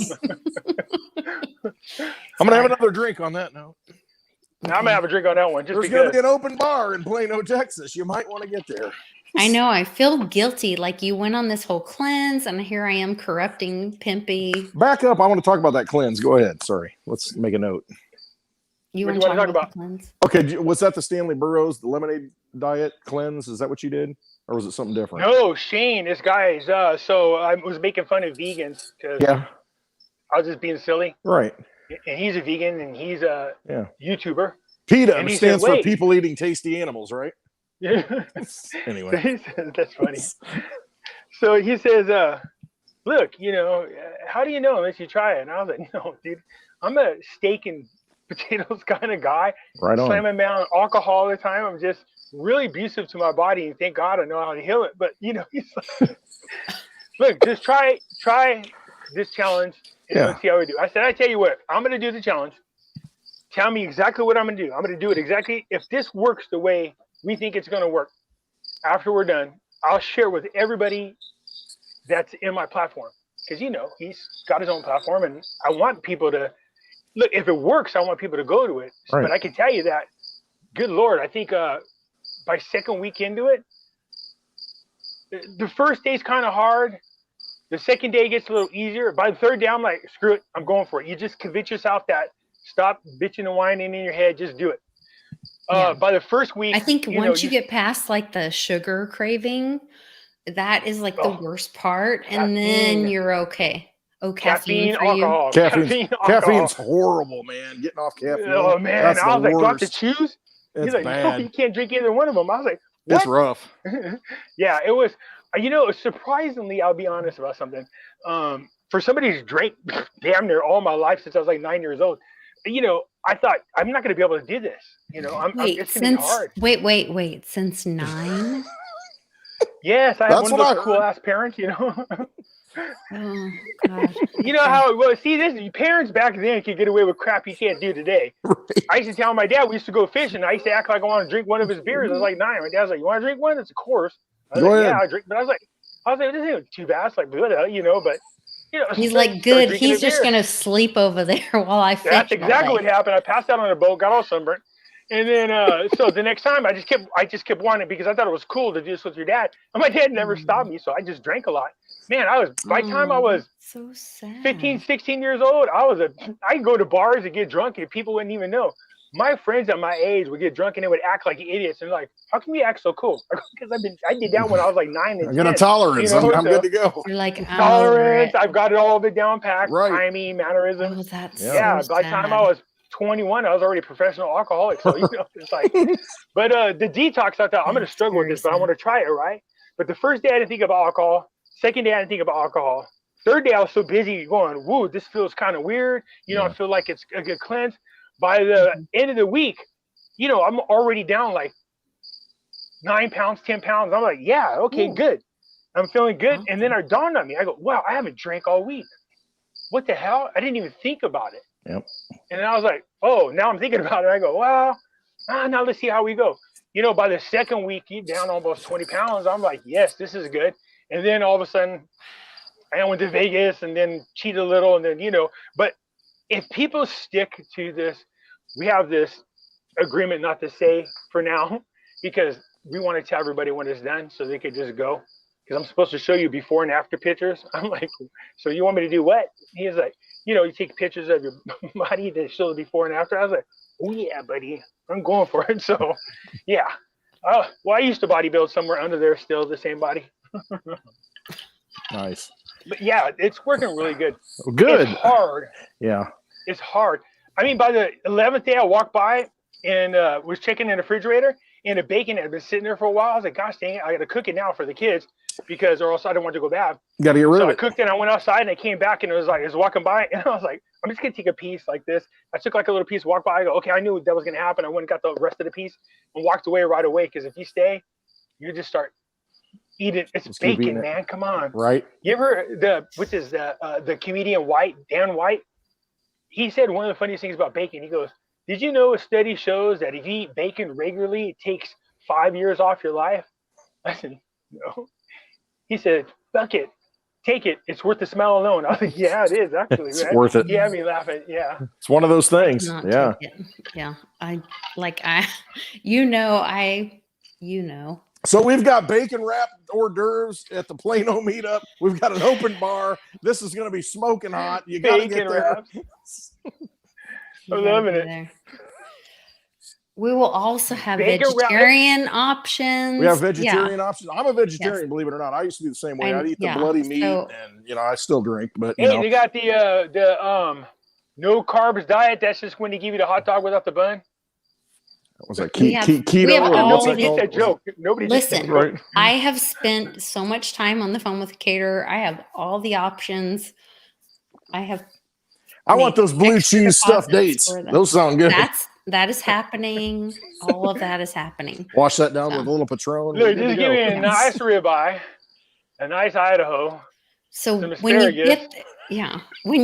Speaker 3: I'm gonna have another drink on that note.
Speaker 2: I'm gonna have a drink on that one.
Speaker 3: There's gonna be an open bar in Plano, Texas. You might want to get there.
Speaker 1: I know. I feel guilty. Like you went on this whole cleanse, and here I am corrupting Pimpy.
Speaker 3: Back up. I want to talk about that cleanse. Go ahead. Sorry. Let's make a note.
Speaker 1: You want to talk about the cleanse?
Speaker 3: Okay. Was that the Stanley Burroughs, the lemonade diet cleanse? Is that what you did? Or was it something different?
Speaker 2: No, Shane, this guy is, so I was making fun of vegans because I was just being silly.
Speaker 3: Right.
Speaker 2: And he's a vegan and he's a YouTuber.
Speaker 3: PETA stands for people eating tasty animals, right?
Speaker 2: Yeah.
Speaker 3: Anyway.
Speaker 2: That's funny. So he says, look, how do you know unless you try it? And I was like, no, dude, I'm a steak and potatoes kind of guy.
Speaker 3: Right on.
Speaker 2: Slamming down alcohol all the time. I'm just really abusive to my body, and thank God I know how to heal it. But he's like, look, just try this challenge and let's see how we do. I said, I tell you what, I'm gonna do the challenge. Tell me exactly what I'm gonna do. I'm gonna do it exactly. If this works the way we think it's gonna work, after we're done, I'll share with everybody that's in my platform. Because he's got his own platform, and I want people to look. If it works, I want people to go to it. Right. But I can tell you that, good Lord, I think by second week into it, the first day's kind of hard. The second day gets a little easier. By the third day, I'm like, screw it, I'm going for it. You just convince yourself that stop bitching and whining in your head, just do it. By the first week,
Speaker 1: I think once you get past like the sugar craving, that is like the worst part, and then you're okay. Oh, caffeine for
Speaker 2: alcohol.
Speaker 1: You?
Speaker 3: Caffeine's horrible, man. Getting off caffeine.
Speaker 2: Oh man,
Speaker 3: that's
Speaker 2: I was like, do I have to
Speaker 3: worst.
Speaker 2: choose?
Speaker 3: It's
Speaker 2: He's like,
Speaker 3: bad.
Speaker 2: no, you can't drink either one of them. I was like, what?
Speaker 3: It's rough.
Speaker 2: Yeah, it was. Surprisingly, I'll be honest about something. For somebody who's drank damn near all my life since I was like 9 years old, I thought I'm not going to be able to do this. It's going to be hard.
Speaker 1: Wait. Since 9?
Speaker 2: Yes, I have one of those cool ass parents.
Speaker 1: Oh God.
Speaker 2: You know how? Well, see, parents back then could get away with crap you can't do today. Right. I used to tell my dad we used to go fishing. I used to act like I wanted to drink one of his beers. I was like 9. My dad was like, "You want to drink one?" It's a course. I was like, "Yeah, I drink." But I was like, this ain't too bad. It's like, but You know,
Speaker 1: He's like, good. He's just gonna sleep over there while I fish.
Speaker 2: That's exactly what happened. I passed out on a boat, got all sunburnt, and then so the next time I just kept wanting it because I thought it was cool to do this with your dad. And my dad never stopped me, so I just drank a lot. Man, by the time I was
Speaker 1: so sad.
Speaker 2: 15, 16 years old, I'd go to bars and get drunk and people wouldn't even know. My friends at my age would get drunk and they would act like idiots and like, how can you act so cool? Because I did that when I was like 9 and 10.
Speaker 3: I got a tolerance. You know, I'm good to go.
Speaker 1: You're like
Speaker 2: tolerance. I've got it all of it down packed.
Speaker 3: Right.
Speaker 2: Timing, mannerisms.
Speaker 1: Oh, that's
Speaker 2: yeah.
Speaker 1: So
Speaker 2: by the time I was 21, I was already a professional alcoholic. So you know, it's like, but the detox, I thought I'm going to struggle with this, but I want to try it, right? But the first day I didn't think about alcohol. Second day I didn't think about alcohol. Third day I was so busy going, woo, this feels kind of weird. You know, I feel like it's a good cleanse. By the end of the week, you know, I'm already down like 9 pounds, 10 pounds. I'm like, yeah, okay, good. I'm feeling good. And then it dawned on me. I go, wow, I haven't drank all week. What the hell? I didn't even think about it.
Speaker 3: Yep.
Speaker 2: And then I was like, oh, now I'm thinking about it. I go, well, now let's see how we go. You know, by the second week, you down almost 20 pounds. I'm like, yes, this is good. And then all of a sudden, I went to Vegas and then cheated a little. And then, you know, but if people stick to this, we have this agreement not to say for now, because we want to tell everybody when it's done so they could just go. Because I'm supposed to show you before and after pictures. I'm like, so you want me to do what? He's like, you know, you take pictures of your body to show the before and after. I was like, oh yeah, buddy, I'm going for it. So yeah. Well, I used to bodybuild somewhere under there still, the same body.
Speaker 3: Nice.
Speaker 2: But yeah, it's working really good.
Speaker 3: Good.
Speaker 2: It's hard.
Speaker 3: Yeah.
Speaker 2: It's hard. I mean, by the 11th day, I walked by and was checking in the refrigerator, and the bacon had been sitting there for a while. I was like, gosh dang it, I got to cook it now for the kids or else I don't want it to go bad.
Speaker 3: You got to get rid of it.
Speaker 2: I cooked it, and I went outside, and I came back, and it was like, I was walking by, and I was like, I'm just going to take a piece like this. I took like a little piece, walked by, I go, okay, I knew that was going to happen. I went and got the rest of the piece and walked away right away, because if you stay, you just start eating. It's bacon, man. Come on.
Speaker 3: Right.
Speaker 2: You ever, the comedian Dan White, he said one of the funniest things about bacon. He goes, did you know a study shows that if you eat bacon regularly, it takes 5 years off your life? I said, no. He said, fuck it. Take it. It's worth the smell alone. I was like, yeah, it is actually.
Speaker 3: It's worth it.
Speaker 2: He had me laughing. Yeah.
Speaker 3: It's one of those things. Yeah.
Speaker 1: Yeah.
Speaker 3: So we've got bacon wrapped hors d'oeuvres at the Plano meetup. We've got an open bar. This is going to be smoking hot. You got to get there.
Speaker 2: I'm loving it.
Speaker 1: We will also have vegetarian options.
Speaker 3: We have vegetarian options. I'm a vegetarian, believe it or not. I used to be the same way. I'd eat the bloody meat, and you know, I still drink. But
Speaker 2: hey, they got the no carbs diet. That's just when they give you the hot dog without the bun.
Speaker 3: Was that keto?
Speaker 2: Nobody gets that joke. Nobody
Speaker 1: listen.
Speaker 2: Right.
Speaker 1: I have spent so much time on the phone with a caterer. I have all the options. I
Speaker 3: want those blue cheese stuffed dates. Those sound good.
Speaker 1: That is happening. All of that is happening.
Speaker 3: Wash that down with a little Patron.
Speaker 2: Look, just give me a nice ribeye, a nice Idaho.
Speaker 1: So when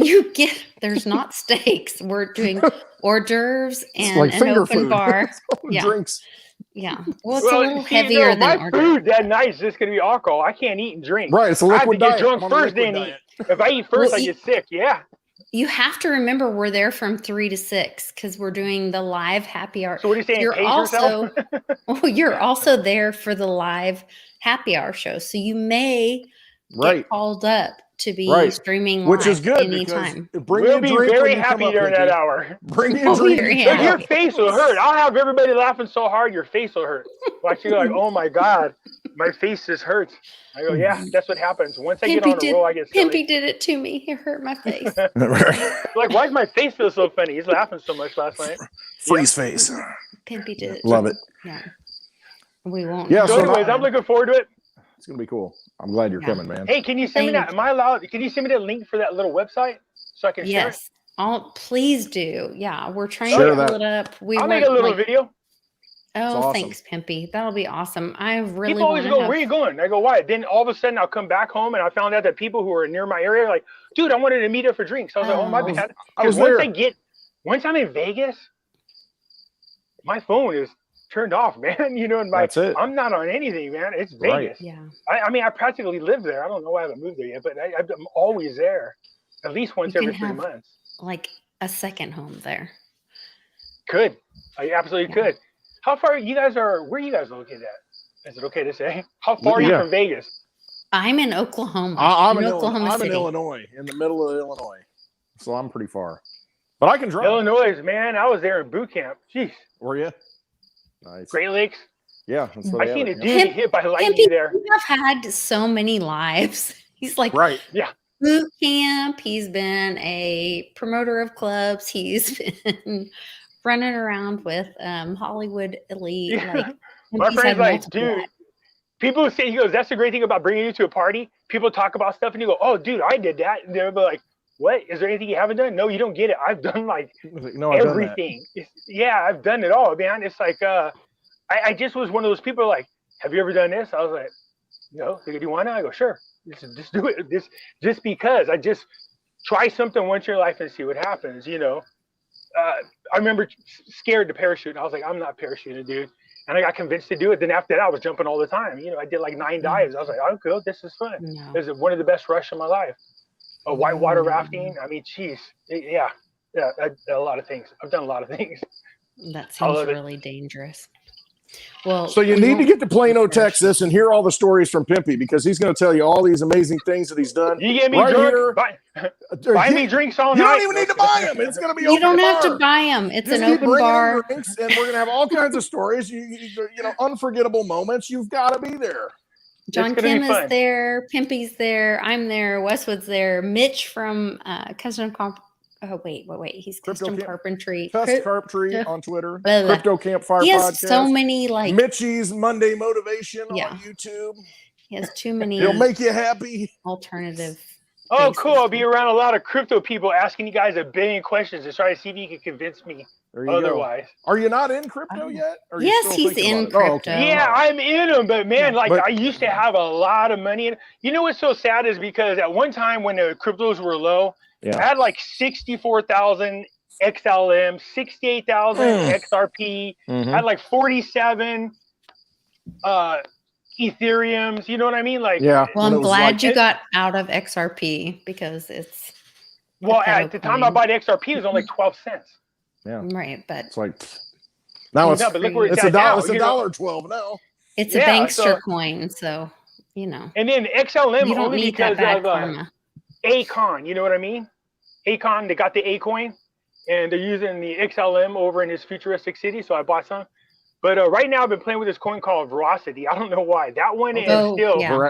Speaker 1: you get there's not steaks. We're doing hors d'oeuvres and an open food. Bar.
Speaker 3: Drinks.
Speaker 1: Yeah. Well, it's a little heavier than
Speaker 2: my food that night is just gonna be alcohol. I can't eat and drink.
Speaker 3: Right. It's a liquid diet.
Speaker 2: I have to get drunk first, then eat. If I eat first, I get sick. Yeah.
Speaker 1: You have to remember we're there from 3 to 6 because we're doing the live happy hour.
Speaker 2: So what are you saying?
Speaker 1: You're also there for the live happy hour show. So you may get called up to be streaming live,
Speaker 3: which is good
Speaker 1: anytime.
Speaker 2: We'll be very happy during that hour.
Speaker 3: Bring me a drink.
Speaker 2: Your face will hurt. I'll have everybody laughing so hard your face will hurt. Watch you like, oh my God, my face just hurts. I go, yeah, that's what happens. Once I get on a roll, I get silly.
Speaker 1: Pimpy did it to me. It hurt my face.
Speaker 2: Like, why does my face feel so funny? He's laughing so much last night.
Speaker 3: Freeze face.
Speaker 1: Pimpy did it.
Speaker 3: Love it.
Speaker 1: Yeah. We won't.
Speaker 2: Yeah. So anyways, I'm looking forward to it.
Speaker 3: It's gonna be cool. I'm glad you're coming, man.
Speaker 2: Hey, can you send me that? Am I allowed? Can you send me the link for that little website so I can share it?
Speaker 1: Please do. Yeah, we're trying to pull it up.
Speaker 2: I'll make a little video.
Speaker 1: Oh, awesome. Thanks, Pimpy. That'll be awesome. I really
Speaker 2: people always go, where are you going? I go, why? Then all of a sudden I'll come back home and I found out that people who are near my area are like, dude, I wanted to meet up for drinks. I was like, oh my bad. Because once I'm in Vegas, my phone is turned off, man. You know, and
Speaker 3: That's it.
Speaker 2: I'm not on anything, man. It's Vegas.
Speaker 3: Right.
Speaker 1: Yeah.
Speaker 2: I mean, I practically live there. I don't know why I haven't moved there yet, but I'm always there, at least once every 3 months.
Speaker 1: Like a second home there.
Speaker 2: Could. I absolutely could. How far where are you guys located at? Is it okay to say? How far are you from Vegas?
Speaker 1: I'm in Oklahoma.
Speaker 3: I'm in Illinois, in the middle of Illinois. So I'm pretty far. But I can drive.
Speaker 2: Illinois, man. I was there in boot camp. Jeez.
Speaker 3: Were you? Nice.
Speaker 2: Great Lakes.
Speaker 3: Yeah.
Speaker 2: I seen a dude get hit by lightning there.
Speaker 1: You have had so many lives. He's like,
Speaker 3: right.
Speaker 2: Yeah.
Speaker 1: Boot camp. He's been a promoter of clubs. He's been running around with Hollywood elite.
Speaker 2: Yeah.
Speaker 1: Like,
Speaker 2: my friend's like, dude, people say, he goes, that's the great thing about bringing you to a party. People talk about stuff and you go, oh, dude, I did that. And they're like, what? Is there anything you haven't done? No, you don't get it. I've done like everything. I've done it all, man. It's like, I just was one of those people like, have you ever done this? I was like, no. Do you want to? I go, sure. Just do it. Just because I just try something once in your life and see what happens, you know. I remember scared to parachute. And I was like, I'm not parachuting, dude. And I got convinced to do it. Then after that, I was jumping all the time. You know, I did like 9 dives. I was like, oh, cool. This is fun. No. This is one of the best rush of my life. Whitewater rafting. I mean, geez. Yeah. A lot of things. I've done a lot of things.
Speaker 1: That seems really dangerous. Well,
Speaker 3: so you need to get to Plano, Texas, and hear all the stories from Pimpy, because he's going to tell you all these amazing things that he's done.
Speaker 2: You get me drunk, buy me drinks all night.
Speaker 3: You don't even need to buy them. It's going to be open.
Speaker 1: You don't have to buy them. It's an open bar.
Speaker 3: Drinks, and we're going to have all kinds of stories. You know, unforgettable moments. You've got to be there.
Speaker 1: John Kim is there. Pimpy's there. I'm there. Westwood's there. Mitch from Custom wait. He's Custom Carpentry.
Speaker 3: Custom Carpentry on Twitter. Crypto Campfire
Speaker 1: He has
Speaker 3: podcast.
Speaker 1: so many like
Speaker 3: Mitchie's Monday Motivation on YouTube.
Speaker 1: He has too many.
Speaker 3: He'll make you happy.
Speaker 1: Alternative.
Speaker 2: Oh, cool. I'll be around a lot of crypto people asking you guys a billion questions to try to see if you can convince me otherwise.
Speaker 3: Go. Are you not in crypto yet?
Speaker 1: Yes, he's in crypto.
Speaker 3: Oh, okay.
Speaker 2: Yeah, I'm in them, but man, I used to have a lot of money. You know what's so sad is because at one time when the cryptos were low, I had like 64,000 XLM, 68,000 XRP. I had like 47 Ethereums. You know what I mean? Like,
Speaker 1: well, I'm glad you got out of XRP because it's.
Speaker 2: Well, at the time I bought XRP, it was only 12 cents.
Speaker 3: Yeah.
Speaker 1: Right, but
Speaker 3: it's like now it's $1.12 now.
Speaker 1: It's a bankster coin, so you know.
Speaker 2: And then XLM only because of
Speaker 1: karma.
Speaker 2: Akon, you know what I mean? Akon, they got the A coin, and they're using the XLM over in his futuristic city, so I bought some. But right now I've been playing with this coin called Veracity. I don't know why. That one is still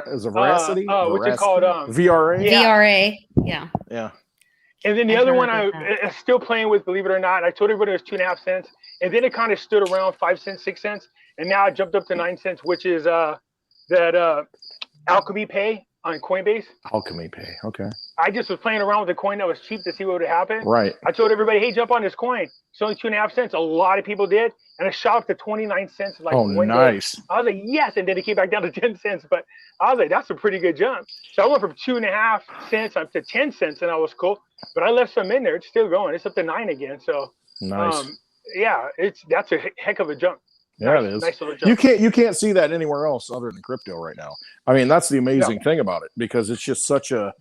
Speaker 3: is a Veracity?
Speaker 2: What's it called?
Speaker 3: VRA?
Speaker 1: VRA, yeah.
Speaker 3: Yeah.
Speaker 2: And then the other one I'm still playing with, believe it or not. I told everybody it was 2.5 cents. And then it kind of stood around 5 cents, 6 cents. And now I jumped up to 9 cents, which is that Alchemy Pay on Coinbase.
Speaker 3: Alchemy Pay, okay.
Speaker 2: I just was playing around with the coin that was cheap to see what would happen.
Speaker 3: Right.
Speaker 2: I told everybody, hey, jump on this coin. It's only 2.5 cents. A lot of people did. And it shot up to 29 cents. Like one
Speaker 3: nice.
Speaker 2: Day. I was like, yes. And then it came back down to 10 cents. But I was like, that's a pretty good jump. So I went from 2.5 cents up to 10 cents, and I was cool. But I left some in there. It's still going. It's up to 9 again. So
Speaker 3: nice.
Speaker 2: That's a heck of a jump.
Speaker 3: Yeah, it is. Nice little jump. You can't see that anywhere else other than crypto right now. I mean, that's the amazing thing about it, because it's just such a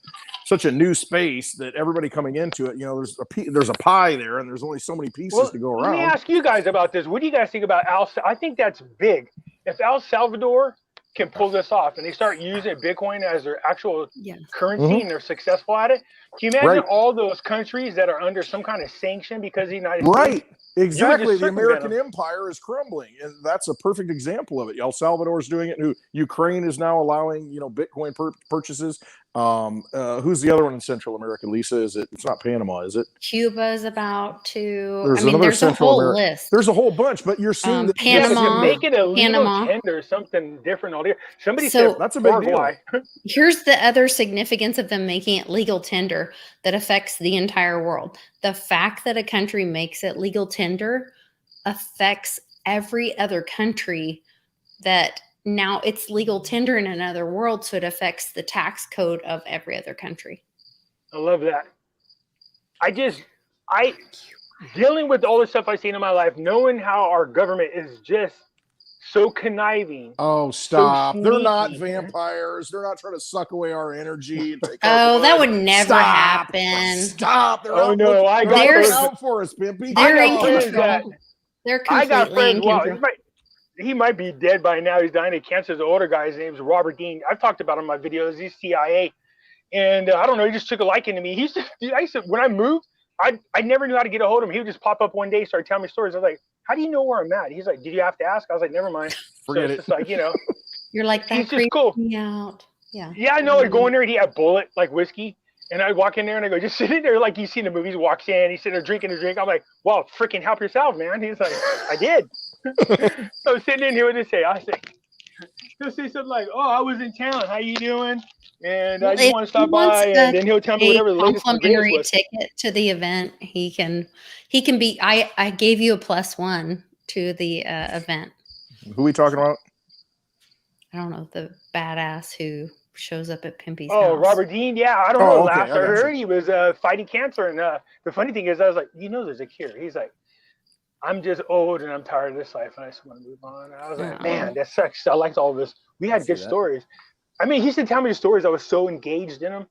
Speaker 3: new space that everybody coming into it, you know, there's a pie there, and there's only so many pieces to go around.
Speaker 2: Let me ask you guys about this. What do you guys think about I think that's big. If El Salvador can pull this off and they start using Bitcoin as their actual currency and they're successful at it, can you imagine all those countries that are under some kind of sanction because of the United States?
Speaker 3: Right. Exactly. The American empire is crumbling, and that's a perfect example of it. El Salvador is doing it. Ukraine is now allowing, Bitcoin purchases. Who's the other one in Central America, Lisa? It's not Panama, is it?
Speaker 1: Cuba is about to.
Speaker 3: There's
Speaker 1: a whole list.
Speaker 3: There's a whole bunch, but you're seeing that
Speaker 1: Panama.
Speaker 2: Make it a legal tender or something different all there. Somebody said
Speaker 3: that's a big deal.
Speaker 1: Here's the other significance of them making it legal tender that affects the entire world. The fact that a country makes it legal tender affects every other country that now it's legal tender in another world, so it affects the tax code of every other country.
Speaker 2: I love that. dealing with all the stuff I've seen in my life, knowing how our government is just so conniving.
Speaker 3: Oh, stop.
Speaker 2: So
Speaker 3: They're not
Speaker 2: sneaky.
Speaker 3: vampires. They're not trying to suck away our energy and take
Speaker 1: Oh,
Speaker 3: our
Speaker 1: that
Speaker 3: blood.
Speaker 1: would never happen.
Speaker 3: Stop. They're
Speaker 2: Oh
Speaker 3: out
Speaker 2: no,
Speaker 3: looking,
Speaker 2: I
Speaker 3: they're
Speaker 2: got
Speaker 3: looking
Speaker 1: friends-
Speaker 3: out for us, Pimpy.
Speaker 1: They're
Speaker 2: I
Speaker 1: in
Speaker 2: got friends
Speaker 1: control. They're
Speaker 2: I got
Speaker 1: completely in
Speaker 2: friends. Well,
Speaker 1: control.
Speaker 2: he might be dead by now. He's dying of cancer. The older guy, his name's Robert Dean. I've talked about him in my videos. He's CIA, and I don't know. He just took a liking to me. I used to, when I moved, I never knew how to get a hold of him. He would just pop up one day, start telling me stories. I was like, "How do you know where I'm at?" He's like, "Did you have to ask?" I was like, "Never mind."
Speaker 3: Forget
Speaker 2: so
Speaker 3: it.
Speaker 2: Just like, you know,
Speaker 1: You're like, that
Speaker 2: he's just
Speaker 1: creeps
Speaker 2: cool.
Speaker 1: me out. Yeah.
Speaker 2: Yeah, I know. I'd go in there and he had bullet like whiskey. And I'd walk in there and I go, just sit in there like you see in the movies, walks in, he's sitting there drinking a drink. I'm like, well, freaking help yourself, man. He's like, I did. So I'm sitting in here, what did he say? I say, he'll say something like, oh, I was in town. How you doing? And I just want to stop by. And then he'll tell me whatever the latest and greatest
Speaker 1: complimentary
Speaker 2: was.
Speaker 1: ticket to the event. He can be, I gave you a +1 to the event.
Speaker 3: Who are we talking about?
Speaker 1: I don't know, the badass who shows up at Pimpy's
Speaker 2: Oh,
Speaker 1: house.
Speaker 2: Robert Dean. Yeah, I don't know.
Speaker 3: Okay,
Speaker 2: Last I heard, he was fighting cancer. And the funny thing is, I was like, you know, there's a cure. He's like, I'm just old and I'm tired of this life and I just want to move on. And I was like, man, that sucks. I liked all this. We had good stories. I mean, he used to tell me the stories. I was so engaged in them.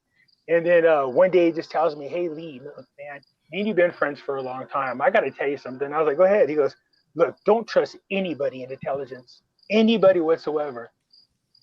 Speaker 2: And then one day he just tells me, hey, Lee, look, man, me and you've been friends for a long time. I got to tell you something. I was like, go ahead. He goes, look, don't trust anybody in intelligence, anybody whatsoever.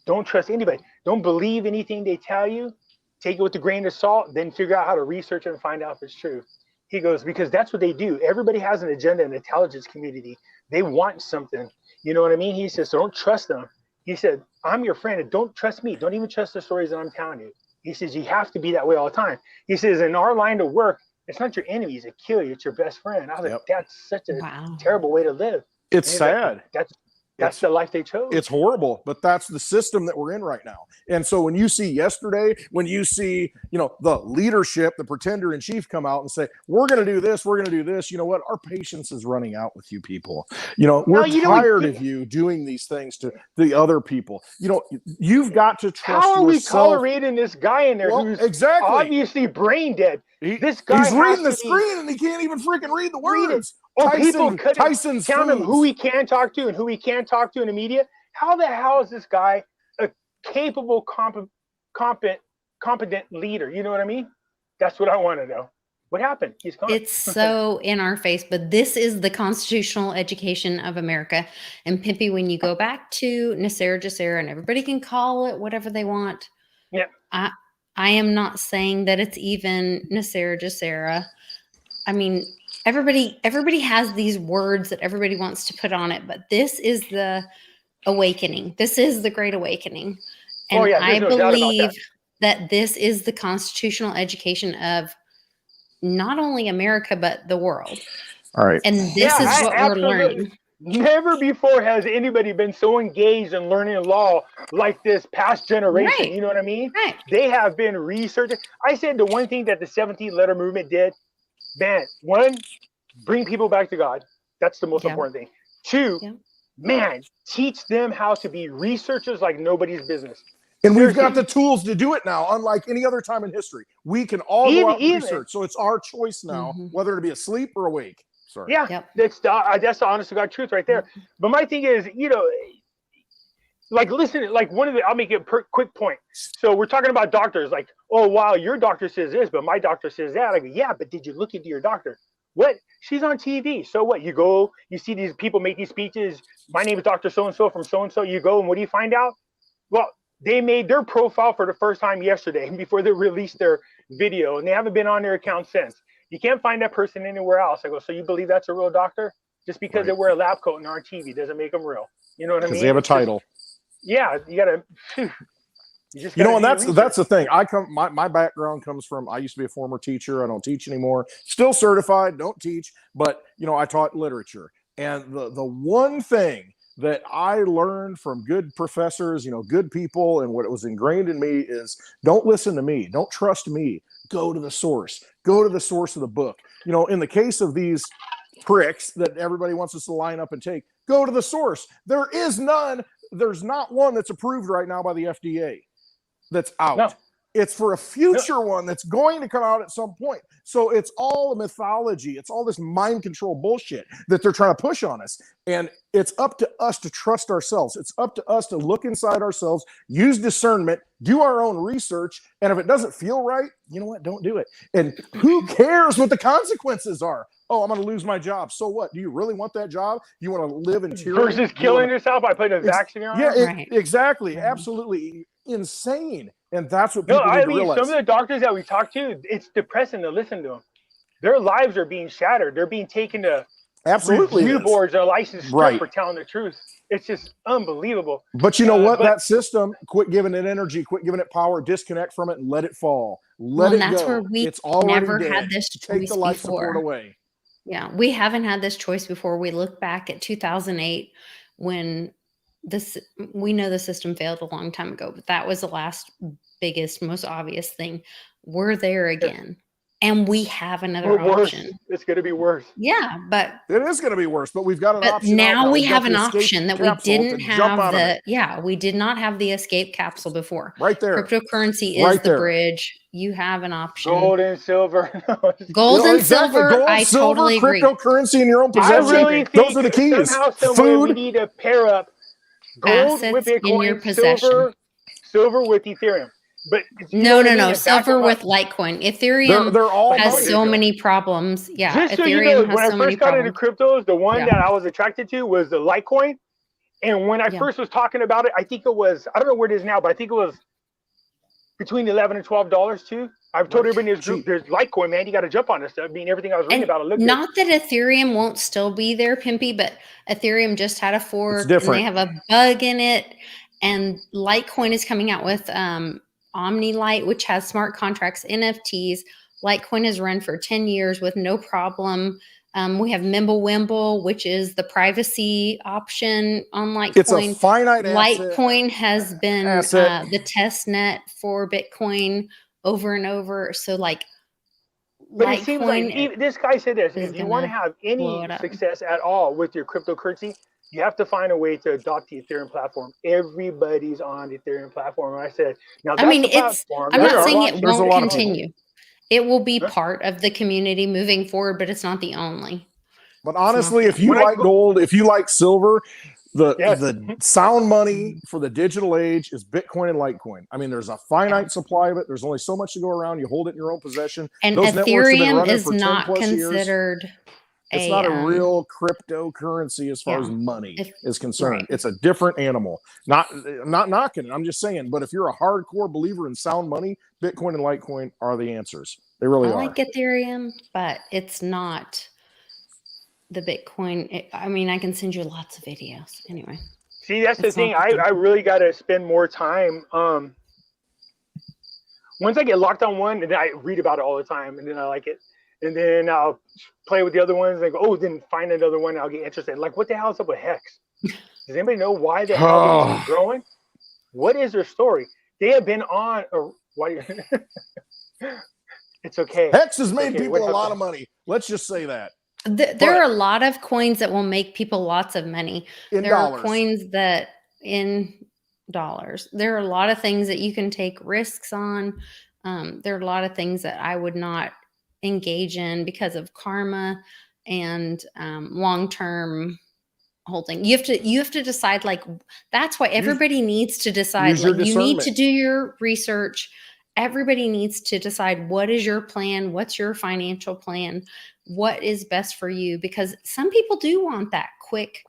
Speaker 2: Don't trust anybody. Don't believe anything they tell you. Take it with a grain of salt, then figure out how to research it and find out if it's true. He goes, because that's what they do. Everybody has an agenda in the intelligence community. They want something. You know what I mean? He says, so don't trust them. He said, I'm your friend and don't trust me. Don't even trust the stories that I'm telling you. He says, you have to be that way all the time. He says, in our line of work, it's not your enemies that kill you. It's your best friend. I was like, that's such a terrible way to live.
Speaker 3: It's sad.
Speaker 2: Like, that's the life they chose.
Speaker 3: It's horrible, but that's the system that we're in right now. And so when you see yesterday, when you see, you know, the leadership, the pretender in chief come out and say, we're going to do this, we're going to do this, you know what? Our patience is running out with you people. You know, we're tired of you doing these things to the other people. You know, you've got to trust yourself.
Speaker 2: How are we tolerating this guy in there who's obviously brain dead? This guy
Speaker 3: he's reading the screen and he can't even freaking read the words.
Speaker 2: Tyson's telling him who he can talk to and who he can't talk to in the media. How the hell is this guy a capable, competent leader? You know what I mean? That's what I want to know. What happened? He's gone.
Speaker 1: It's so in our face, but this is the constitutional education of America. And Pimpy, when you go back to Nasera Jacera, and everybody can call it whatever they want.
Speaker 2: Yeah.
Speaker 1: I am not saying that it's even Nasera Jacera. I mean, everybody has these words that everybody wants to put on it, but this is the awakening. This is the Great Awakening. And I believe that this is the constitutional education of not only America, but the world.
Speaker 3: All right.
Speaker 1: And this is what we're learning.
Speaker 2: Never before has anybody been so engaged in learning law like this past generation. Right. You know what I mean?
Speaker 1: Right.
Speaker 2: They have been researching. I said the one thing that the 17th letter movement did, man, one, bring people back to God. That's the most important thing. Two, man, teach them how to be researchers like nobody's business.
Speaker 3: And we've got the tools to do it now, unlike any other time in history. We can all go out and research. So it's our choice now, whether to be asleep or awake. Sorry.
Speaker 2: Yeah, that's the honest to God truth right there. But my thing is, you know, like, listen, like I'll make a quick point. So we're talking about doctors, like, oh, wow, your doctor says this, but my doctor says that. I go, yeah, but did you look into your doctor? What? She's on TV. So what? You go, you see these people make these speeches. My name is Dr. So-and-so from so-and-so. You go, and what do you find out? Well, they made their profile for the first time yesterday before they released their video, and they haven't been on their account since. You can't find that person anywhere else. I go, so you believe that's a real doctor? Just because they wear a lab coat and are on TV doesn't make them real. You know what I mean?
Speaker 3: Because they have a title.
Speaker 2: Yeah, you gotta.
Speaker 3: You know, and that's the thing. My background comes from. I used to be a former teacher. I don't teach anymore. Still certified. Don't teach, but you know, I taught literature. And the one thing that I learned from good professors, you know, good people, and what it was ingrained in me is don't listen to me. Don't trust me. Go to the source. Go to the source of the book. You know, in the case of these pricks that everybody wants us to line up and take, go to the source. There is none. There's not one that's approved right now by the FDA that's out.
Speaker 2: No.
Speaker 3: It's for a future one that's going to come out at some point. So it's all a mythology. It's all this mind control bullshit that they're trying to push on us. And it's up to us to trust ourselves. It's up to us to look inside ourselves, use discernment, do our own research. And if it doesn't feel right, you know what? Don't do it. And who cares what the consequences are? Oh, I'm going to lose my job. So what? Do you really want that job? You want to live in tyranny?
Speaker 2: Versus killing yourself by putting a vaccine on?
Speaker 3: Yeah, exactly. Absolutely insane. And that's what people need to realize.
Speaker 2: Some of the doctors that we talk to, it's depressing to listen to them. Their lives are being shattered. They're being taken to review boards or license for telling the truth. It's just unbelievable.
Speaker 3: But you know what? That system, quit giving it energy, quit giving it power, disconnect from it, and let it fall. Let it go.
Speaker 1: That's where we never had this choice
Speaker 3: Take the life support away.
Speaker 1: Yeah, we haven't had this choice before. We look back at 2008 when we know the system failed a long time ago, but that was the last biggest, most obvious thing. We're there again. And we have another option.
Speaker 2: It's going to be worse.
Speaker 1: Yeah, but
Speaker 3: it is going to be worse. But we've got an option.
Speaker 1: Now we have an option that we didn't have. We did not have the escape capsule before.
Speaker 3: Right there.
Speaker 1: Cryptocurrency is the bridge. You have an option.
Speaker 2: Gold and silver.
Speaker 1: Gold and silver. I totally agree.
Speaker 3: Cryptocurrency in your own possession.
Speaker 2: I really think
Speaker 3: those are the keys.
Speaker 2: Food. We need to pair up gold with Bitcoin,
Speaker 1: in your possession.
Speaker 2: Silver with Ethereum. But
Speaker 1: no. Silver with Litecoin. Ethereum has so many problems. Yeah,
Speaker 2: just so
Speaker 1: Ethereum
Speaker 2: when I first got into cryptos, the one that I was attracted to was the Litecoin. And when I first was talking about it, I think it was, I don't know where it is now, but I think it was between $11 and $12 too. I've told everybody in this group, there's Litecoin, man. You got to jump on this stuff. I mean, everything I was reading about it looked
Speaker 1: not that Ethereum won't still be there, Pimpy, but Ethereum just had a fork and they have a bug in it. And Litecoin is coming out with OmniLite, which has smart contracts, NFTs. Litecoin has run for 10 years with no problem. We have Mimblewimble, which is the privacy option on Litecoin.
Speaker 3: It's a finite
Speaker 1: Litecoin has been the test net for Bitcoin over and over. So
Speaker 2: but Litecoin, it seems like this guy said this, if you want to have any success at all with your cryptocurrency, you have to find a way to adopt the Ethereum platform. Everybody's on the Ethereum platform. And I said, now that's the platform.
Speaker 1: I'm not saying it won't continue. It will be part of the community moving forward, but it's not the only.
Speaker 3: But honestly, if you like gold, if you like silver, the sound money for the digital age is Bitcoin and Litecoin. I mean, there's a finite supply of it. There's only so much to go around. You hold it in your own possession.
Speaker 1: And Ethereum is not considered.
Speaker 3: It's not a real cryptocurrency as far as money is concerned. Right. It's a different animal. Not knocking it. I'm just saying. But if you're a hardcore believer in sound money, Bitcoin and Litecoin are the answers. They really are.
Speaker 1: I like Ethereum, but it's not the Bitcoin. I mean, I can send you lots of videos. Anyway.
Speaker 2: See, that's the thing. I really got to spend more time. Once I get locked on one, and then I read about it all the time, and then I like it. And then I'll play with the other ones and go, oh, then find another one. And I'll get interested. Like, what the hell is up with Hex? Does anybody know why the hell is growing? What is their story? They have been on. It's okay.
Speaker 3: Hex has made people a lot of money. Let's just say that.
Speaker 1: There are a lot of coins that will make people lots of money. There are coins that in dollars. There are a lot of things that you can take risks on. There are a lot of things that I would not engage in because of karma and long-term holding. You have to decide, like, that's why everybody needs to decide. Like, you need to do your research. Everybody needs to decide, what is your plan? What's your financial plan? What is best for you? Because some people do want that quick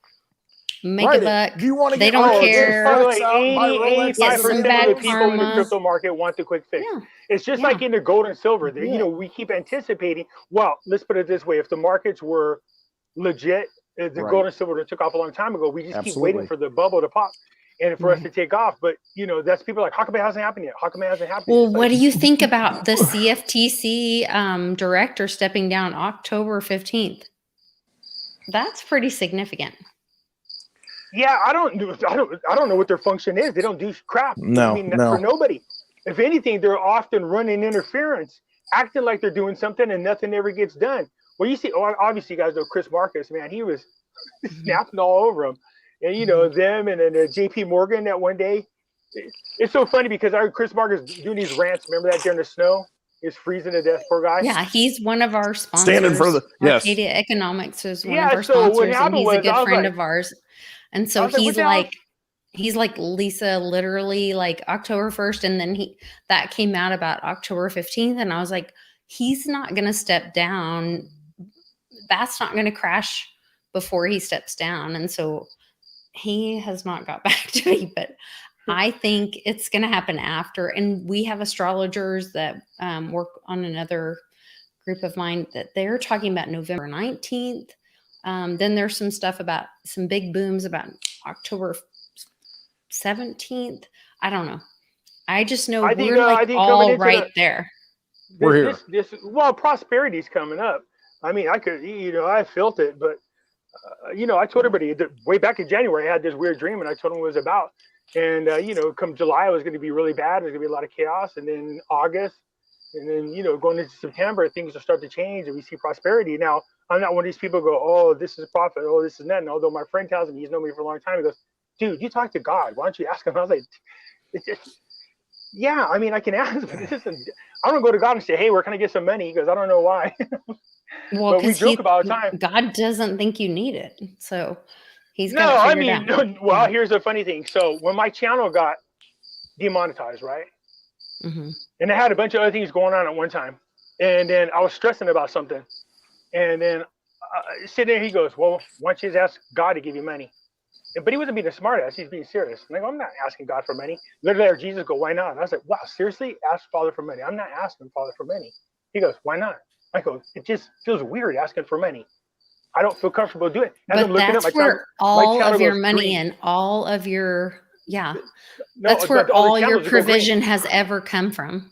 Speaker 1: make a buck. They don't care.
Speaker 2: 85% of the people in the crypto market want the quick fix. Yeah. It's just like in the gold and silver. You know, we keep anticipating. Well, let's put it this way: if the markets were legit, the gold and silver took off a long time ago. We just keep waiting for the bubble to pop and for us to take off. But you know, that's people like, how come it hasn't happened yet? How come it hasn't happened yet?
Speaker 1: Well, what do you think about the CFTC director stepping down October 15th? That's pretty significant.
Speaker 2: Yeah, I don't know what their function is. They don't do crap.
Speaker 3: No,
Speaker 2: I mean, for nobody. If anything, they're often running interference, acting like they're doing something, and nothing ever gets done. Well, you see, obviously, you guys know Chris Marcus, man. He was snapping all over him, and you know them, and then JP Morgan that one day, it's so funny because I heard Chris Marcus doing these rants. Remember that during the snow? He's freezing to death, poor guy.
Speaker 1: Yeah, he's one of our sponsors.
Speaker 3: Stand in front of the
Speaker 1: Arcadia Economics is one of our
Speaker 2: so what
Speaker 1: sponsors, and
Speaker 2: happened
Speaker 1: he's a
Speaker 2: was,
Speaker 1: good
Speaker 2: I was
Speaker 1: friend
Speaker 2: like-
Speaker 1: of ours. And so
Speaker 2: I was like,
Speaker 1: he's
Speaker 2: what the hell?
Speaker 1: he's like, Lisa, literally like October 1st, and then that came out about October 15th, and I was like, he's not going to step down. That's not going to crash before he steps down. And so he has not got back to me, but I think it's going to happen after. And we have astrologers that work on another group of mine that they're talking about November 19th. Then there's some stuff about some big booms about October 17th. I don't know. I just know we're like all right there.
Speaker 3: We're here.
Speaker 2: Well, prosperity's coming up. I mean, I could, I felt it, but I told everybody that way back in January, I had this weird dream, and I told them what it was about. And come July, it was going to be really bad. There's going to be a lot of chaos. And then August, and then going into September, things will start to change, and we see prosperity. Now, I'm not one of these people who go, oh, this is a prophet, oh, this is that. And although my friend tells me, he's known me for a long time, he goes, dude, you talk to God. Why don't you ask him? I was like, yeah, I mean, I can ask, but I don't go to God and say, hey, where can I get some money? He goes, I don't know why.
Speaker 1: Well,
Speaker 2: but we joke about the time.
Speaker 1: God doesn't think you need it, so he's
Speaker 2: no.
Speaker 1: got
Speaker 2: I mean, well, here's the funny thing. So when my channel got demonetized, right, and I had a bunch of other things going on at one time, and then I was stressing about something, and then sitting there, he goes, well, why don't you just ask God to give you money? But he wasn't being a smartass. He's being serious. And I go, I'm not asking God for money. Literally, or Jesus go, why not? And I was like, wow, seriously? Ask Father for money. I'm not asking Father for money. He goes, why not? I go, it just feels weird asking for money. I don't feel comfortable doing it.
Speaker 1: But that's where all of your money and all of your, that's where all your provision has ever come from.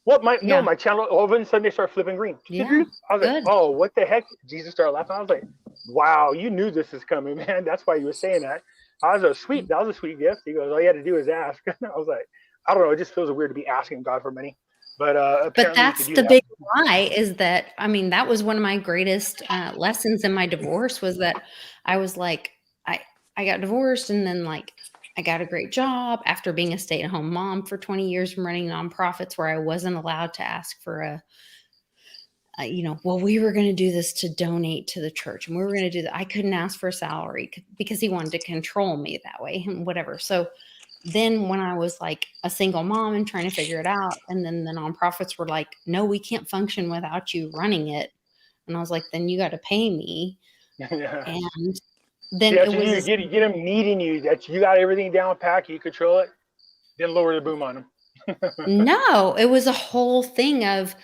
Speaker 2: What my channel, all of a sudden they start flipping green.
Speaker 1: Yeah,
Speaker 2: I was like, oh, what the heck? Jesus started laughing. I was like, wow, you knew this is coming, man. That's why you were saying that. That was a sweet gift. He goes, all you had to do is ask. I was like, I don't know. It just feels weird to be asking God for money. But
Speaker 1: that's the big lie is that, I mean, that was one of my greatest lessons in my divorce was that I was like, I got divorced and then like I got a great job after being a stay-at-home mom for 20 years from running nonprofits where I wasn't allowed to ask for well, we were going to do this to donate to the church and we were going to do that. I couldn't ask for a salary because he wanted to control me that way and whatever. So then when I was like a single mom and trying to figure it out, and then the nonprofits were like, no, we can't function without you running it. And I was like, then you got to pay me. And then it was
Speaker 2: get them needing you, that you got everything down packed, you control it, then lower the boom on them.
Speaker 1: No, it was a whole thing of,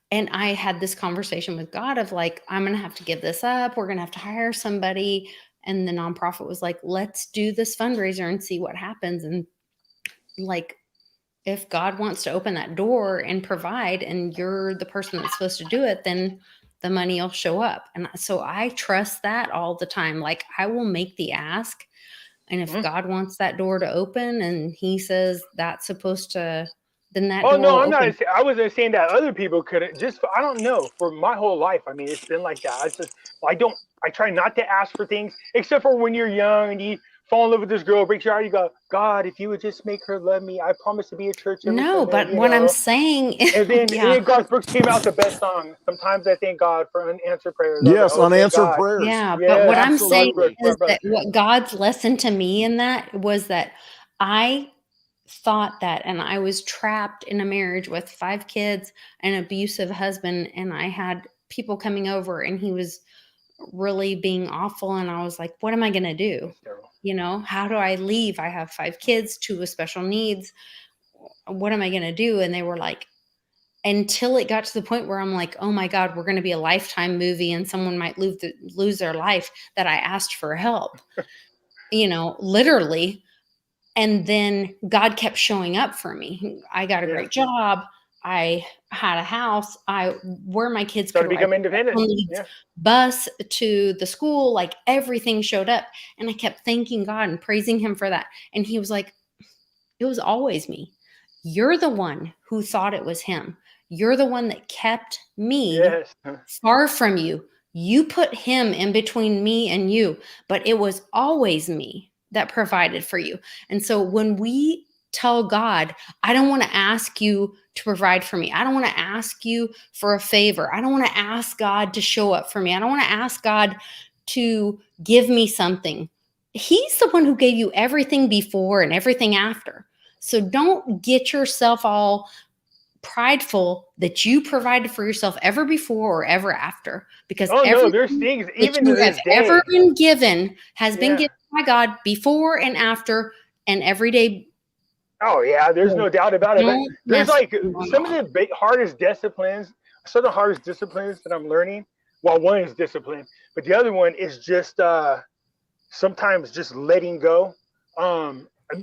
Speaker 1: and I had this conversation with God of like, I'm going to have to give this up. We're going to have to hire somebody. And the nonprofit was like, let's do this fundraiser and see what happens. And like, if God wants to open that door and provide, and you're the person that's supposed to do it, then the money will show up. And so I trust that all the time. Like I will make the ask. And if God wants that door to open and he says that's supposed to, then that door will
Speaker 2: I'm
Speaker 1: open.
Speaker 2: not. I wasn't saying that other people couldn't. I don't know. For my whole life, I mean, it's been like that. I try not to ask for things except for when you're young and you fall in love with this girl, breaks your heart. You go, God, if you would just make her love me, I promise to be a church.
Speaker 1: No, but what I'm saying is,
Speaker 2: and then Garth Brooks came out the best song. Sometimes I thank God for unanswered prayers.
Speaker 3: Yes, unanswered prayers.
Speaker 1: Yeah, but what I'm saying is that what God's lesson to me in that was that I thought that, and I was trapped in a marriage with 5 kids, an abusive husband, and I had people coming over, and he was really being awful, and I was like, what am I going to do? How do I leave? I have 5 kids, 2 with special needs. What am I going to do? And they were like, until it got to the point where I'm like, oh my God, we're going to be a Lifetime movie and someone might lose their life, that I asked for help, literally. And then God kept showing up for me. I got a great job. I had a house. Where my kids
Speaker 2: started to become independent.
Speaker 1: Bus to the school, like everything showed up. And I kept thanking God and praising him for that. And he was like, it was always me. You're the one who thought it was him. You're the one that kept me far from you. You put him in between me and you, but it was always me that provided for you. And so when we tell God, I don't want to ask you to provide for me. I don't want to ask you for a favor. I don't want to ask God to show up for me. I don't want to ask God to give me something. He's the one who gave you everything before and everything after. So don't get yourself all prideful that you provided for yourself ever before or ever after, because
Speaker 2: there's things
Speaker 1: that
Speaker 2: even
Speaker 1: you
Speaker 2: to
Speaker 1: have
Speaker 2: this day
Speaker 1: ever been given has been given by God before and after and every day.
Speaker 2: Oh yeah, there's no doubt about it. But
Speaker 1: Don't
Speaker 2: there's
Speaker 1: mess
Speaker 2: like
Speaker 1: with
Speaker 2: some of the hardest disciplines. Some of the hardest disciplines that I'm learning. Well, one is discipline, but the other one is just sometimes just letting go.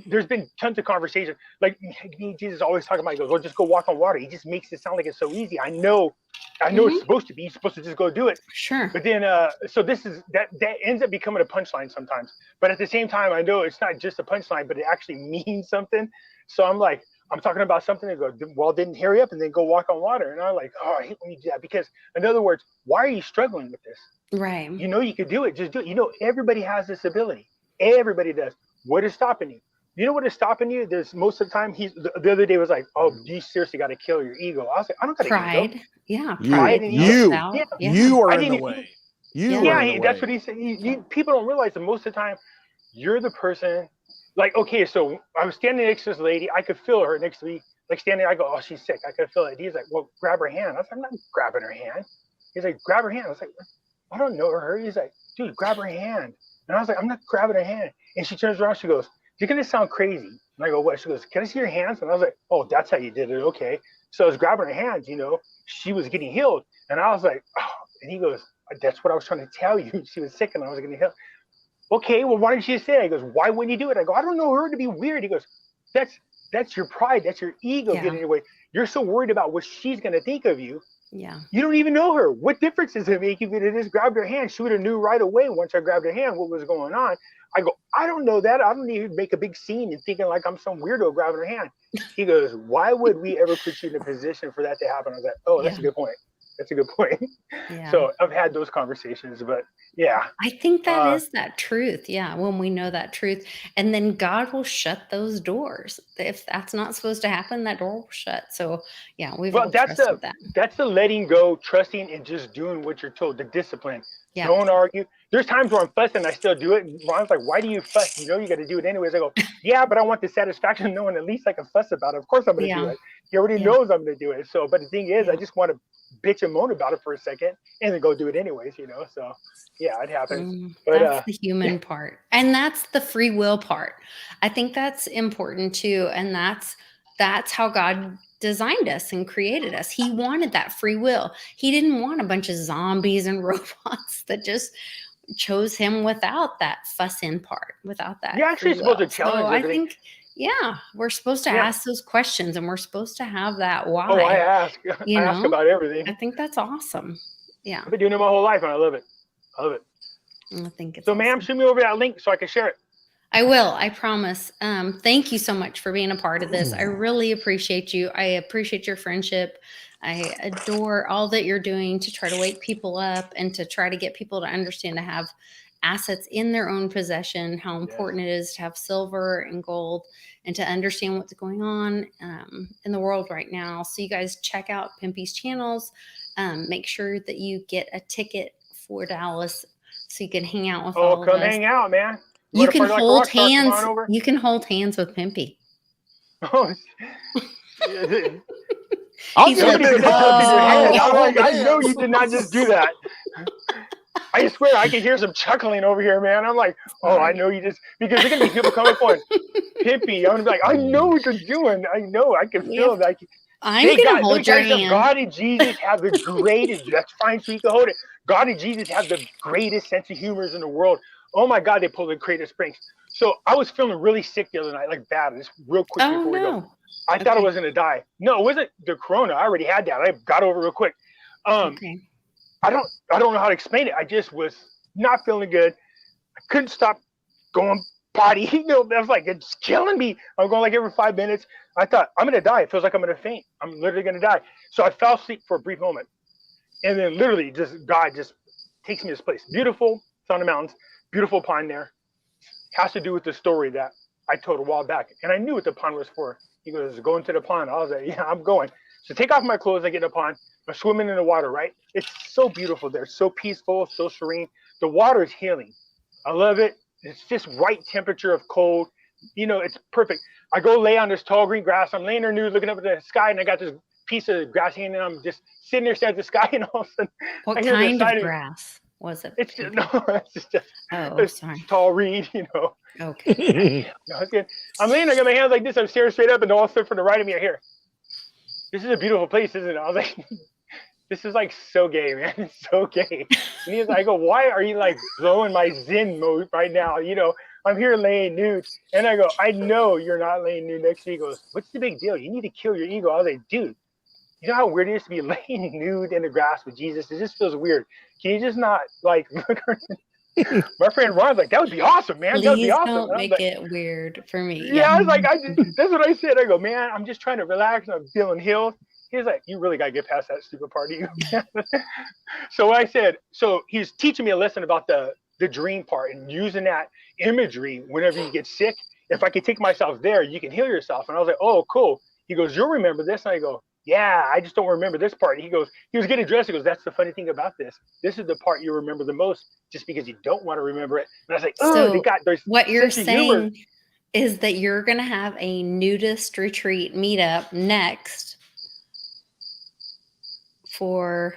Speaker 2: There's been tons of conversation. Like me and Jesus always talking about. He goes, "Well, just go walk on water." He just makes it sound like it's so easy. I know it's supposed to be. You're supposed to just go do it.
Speaker 1: Sure.
Speaker 2: But then, so this is that ends up becoming a punchline sometimes. But at the same time, I know it's not just a punchline, but it actually means something. So I'm like, I'm talking about something. They go, "Well, then hurry up and then go walk on water." And I'm like, "Oh, I hate when you do that," because in other words, why are you struggling with this?
Speaker 1: Right.
Speaker 2: You know you could do it. Just do it. You know everybody has this ability. Everybody does. What is stopping you? You know what is stopping you? There's most of the time. The other day was like, "Oh, you seriously got to kill your ego." I was like, "I don't got an ego."
Speaker 1: Pride. Yeah.
Speaker 2: Pride and ego.
Speaker 3: You are
Speaker 2: I
Speaker 3: in the
Speaker 2: didn't.
Speaker 3: way.
Speaker 2: That's what he said. People don't realize that most of the time, you're the person. Like, okay, so I was standing next to this lady. I could feel her next to me. Like standing, I go, "Oh, she's sick." I could feel it. He's like, "Well, grab her hand." I was like, "I'm not grabbing her hand." He's like, "Grab her hand." I was like, "I don't know her." He's like, "Dude, grab her hand." And I was like, "I'm not grabbing her hand." And she turns around. She goes, "You're gonna sound crazy." And I go, "What?" She goes, "Can I see your hands?" And I was like, "Oh, that's how you did it. Okay." So I was grabbing her hands. She was getting healed. And I was like, "Oh." And he goes, "That's what I was trying to tell you. She was sick and I was getting healed." Okay, well, why didn't you say it? He goes, "Why wouldn't you do it?" I go, "I don't know her to be weird." He goes, That's your pride. That's your ego getting in your way. You're so worried about what she's gonna think of you.
Speaker 1: Yeah.
Speaker 2: You don't even know her. What difference does it make if you just grabbed her hand? She would have knew right away once I grabbed her hand what was going on. I go, "I don't know that. I don't even make a big scene and thinking like I'm some weirdo grabbing her hand." He goes, "Why would we ever put you in a position for that to happen?" I was like, "Oh, that's a good point. That's a good point."
Speaker 1: Yeah.
Speaker 2: So I've had those conversations, but yeah.
Speaker 1: I think that is that truth. Yeah. When we know that truth, and then God will shut those doors. If that's not supposed to happen, that door will shut. So yeah, we've all trusted that.
Speaker 2: That's the letting go, trusting, and just doing what you're told. The discipline.
Speaker 1: Yeah.
Speaker 2: Don't argue. There's times where I'm fussing, I still do it. And Ron's like, "Why do you fuss? You know you got to do it anyways." I go, "Yeah, but I want the satisfaction of knowing at least I can fuss about it. Of course I'm going to do it. He already knows I'm going to do it." So, but the thing is, I just want to bitch and moan about it for a second and then go do it anyways, So yeah, it happens. But
Speaker 1: that's the human part. And that's the free will part. I think that's important too. And that's how God designed us and created us. He wanted that free will. He didn't want a bunch of zombies and robots that just chose him without that fuss in part, without that.
Speaker 2: You're actually supposed to challenge everything.
Speaker 1: I think, we're supposed to ask those questions and we're supposed to have that why.
Speaker 2: Oh, I ask about everything.
Speaker 1: I think that's awesome. Yeah.
Speaker 2: I've been doing it my whole life and I love it.
Speaker 1: I think it's
Speaker 2: so,
Speaker 1: awesome.
Speaker 2: ma'am, shoot me over that link so I can share it.
Speaker 1: I will. I promise. Thank you so much for being a part of this. I really appreciate you. I appreciate your friendship. I adore all that you're doing to try to wake people up and to try to get people to understand to have assets in their own possession, how important it is to have silver and gold and to understand what's going on in the world right now. So you guys check out Pimpy's channels. Make sure that you get a ticket for Dallas so you can hang out with all of us.
Speaker 2: Oh, come hang out, man.
Speaker 1: You can hold hands. You can hold hands with Pimpy.
Speaker 2: Oh,
Speaker 3: I'll give you a big hug.
Speaker 2: I know you did not just do that. I swear I can hear some chuckling over here, man. I'm like, "Oh, I know you just," because there's gonna be people coming for Pimpy. I'm gonna be like, "I know what you're doing. I know. I can feel that."
Speaker 1: I'm gonna hold your hand.
Speaker 2: God and Jesus have the greatest. That's fine, so you can hold it. God and Jesus have the greatest sense of humor in the world. Oh my God, they pulled the greatest pranks. So I was feeling really sick the other night, like bad. Just real quick before we go. I thought I was gonna die. No, it wasn't the corona. I already had that. I got over real quick. I don't know how to explain it. I just was not feeling good. I couldn't stop going potty. I was like, it's killing me. I'm going like every 5 minutes. I thought, I'm gonna die. It feels like I'm gonna faint. I'm literally gonna die. So I fell asleep for a brief moment. And then literally God just takes me to this place. Beautiful, it's on the mountains, beautiful pine there. Has to do with the story that I told a while back, and I knew what the pond was for. He goes, going to the pond. I was like, yeah, I'm going. So take off my clothes. I get in the pond. I'm swimming in the water, right? It's so beautiful there. So peaceful, so serene. The water is healing. I love it. It's just right temperature of cold. It's perfect. I go lay on this tall green grass. I'm laying there nude, looking up at the sky, and I got this piece of grass hanging, and I'm just sitting there staring at the sky, and all of a sudden,
Speaker 1: What
Speaker 2: I hear
Speaker 1: kind
Speaker 2: the
Speaker 1: of
Speaker 2: side
Speaker 1: grass was it?
Speaker 2: It's just, no, it's just
Speaker 1: sorry.
Speaker 2: tall reed,
Speaker 1: Okay.
Speaker 2: No, it's good. I'm laying there, I got my hands like this. I'm staring straight up, and all of a sudden, from the right of me, I hear, "This is a beautiful place, isn't it?" I was like, "This is like so gay, man. It's so gay." And I go, "Why are you like blowing my Zen mode right now? I'm here laying nude." And I go, "I know you're not laying nude next to me." He goes, "What's the big deal? You need to kill your ego." I was like, "Dude, you know how weird it is to be laying nude in the grass with Jesus? It just feels weird. Can you just not like look?" My friend Ron's like, "That would be awesome, man. That would be awesome."
Speaker 1: Don't make it weird for me.
Speaker 2: Yeah, I was like, that's what I said. I go, "Man, I'm just trying to relax and I'm feeling healed." He's like, "You really gotta get past that stupid part of you." So I said, so he's teaching me a lesson about the dream part and using that imagery whenever you get sick. If I could take myself there, you can heal yourself. And I was like, "Oh, cool." He goes, "You'll remember this." And I go, "Yeah, I just don't remember this part." He goes, he was getting dressed. He goes, "That's the funny thing about this. This is the part you remember the most, just because you don't want to remember it." And I was like, "Oh,
Speaker 1: so
Speaker 2: there's
Speaker 1: what you're saying
Speaker 2: humor.
Speaker 1: Is that you're going to have a nudist retreat meetup next for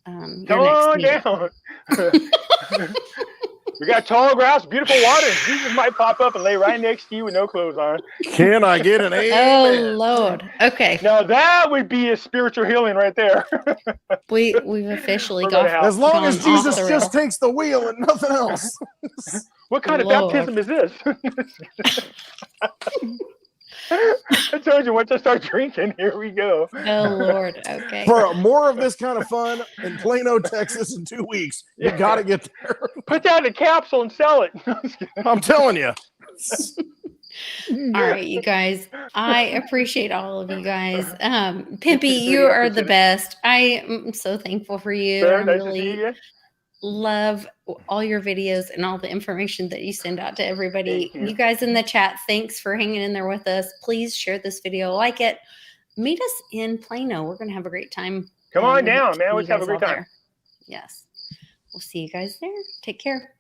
Speaker 1: your
Speaker 2: Come on
Speaker 1: next
Speaker 2: down." We got tall grass, beautiful water, and Jesus might pop up and lay right next to you with no clothes on.
Speaker 3: Can I get an amen?
Speaker 1: Oh Lord. Okay.
Speaker 2: Now that would be a spiritual healing right there.
Speaker 1: We've officially
Speaker 2: We're
Speaker 1: got
Speaker 2: gonna have-
Speaker 3: As long as
Speaker 1: gone off
Speaker 3: Jesus
Speaker 1: the
Speaker 3: just
Speaker 1: rails.
Speaker 3: takes the wheel and nothing else.
Speaker 2: What kind of
Speaker 1: Lord.
Speaker 2: baptism is this? I told you, once I start drinking, here we go.
Speaker 1: Oh Lord. Okay.
Speaker 3: For more of this kind of fun in Plano, Texas in 2 weeks, you got to get there.
Speaker 2: Put that in a capsule and sell it.
Speaker 3: I'm telling you.
Speaker 1: All right, you guys. I appreciate all of you guys. Pimpy, you are the best. I am so thankful for you.
Speaker 2: Sure,
Speaker 1: I
Speaker 2: nice to see
Speaker 1: really
Speaker 2: you again.
Speaker 1: love all your videos and all the information that you send out to everybody.
Speaker 2: Thank you.
Speaker 1: You guys in the chat, thanks for hanging in there with us. Please share this video, like it. Meet us in Plano. We're going to have a great time.
Speaker 2: Come on
Speaker 1: We hope
Speaker 2: down,
Speaker 1: to
Speaker 2: man.
Speaker 1: see
Speaker 2: Let's
Speaker 1: you
Speaker 2: have a
Speaker 1: guys
Speaker 2: great
Speaker 1: all
Speaker 2: time.
Speaker 1: there. Yes. We'll see you guys there. Take care.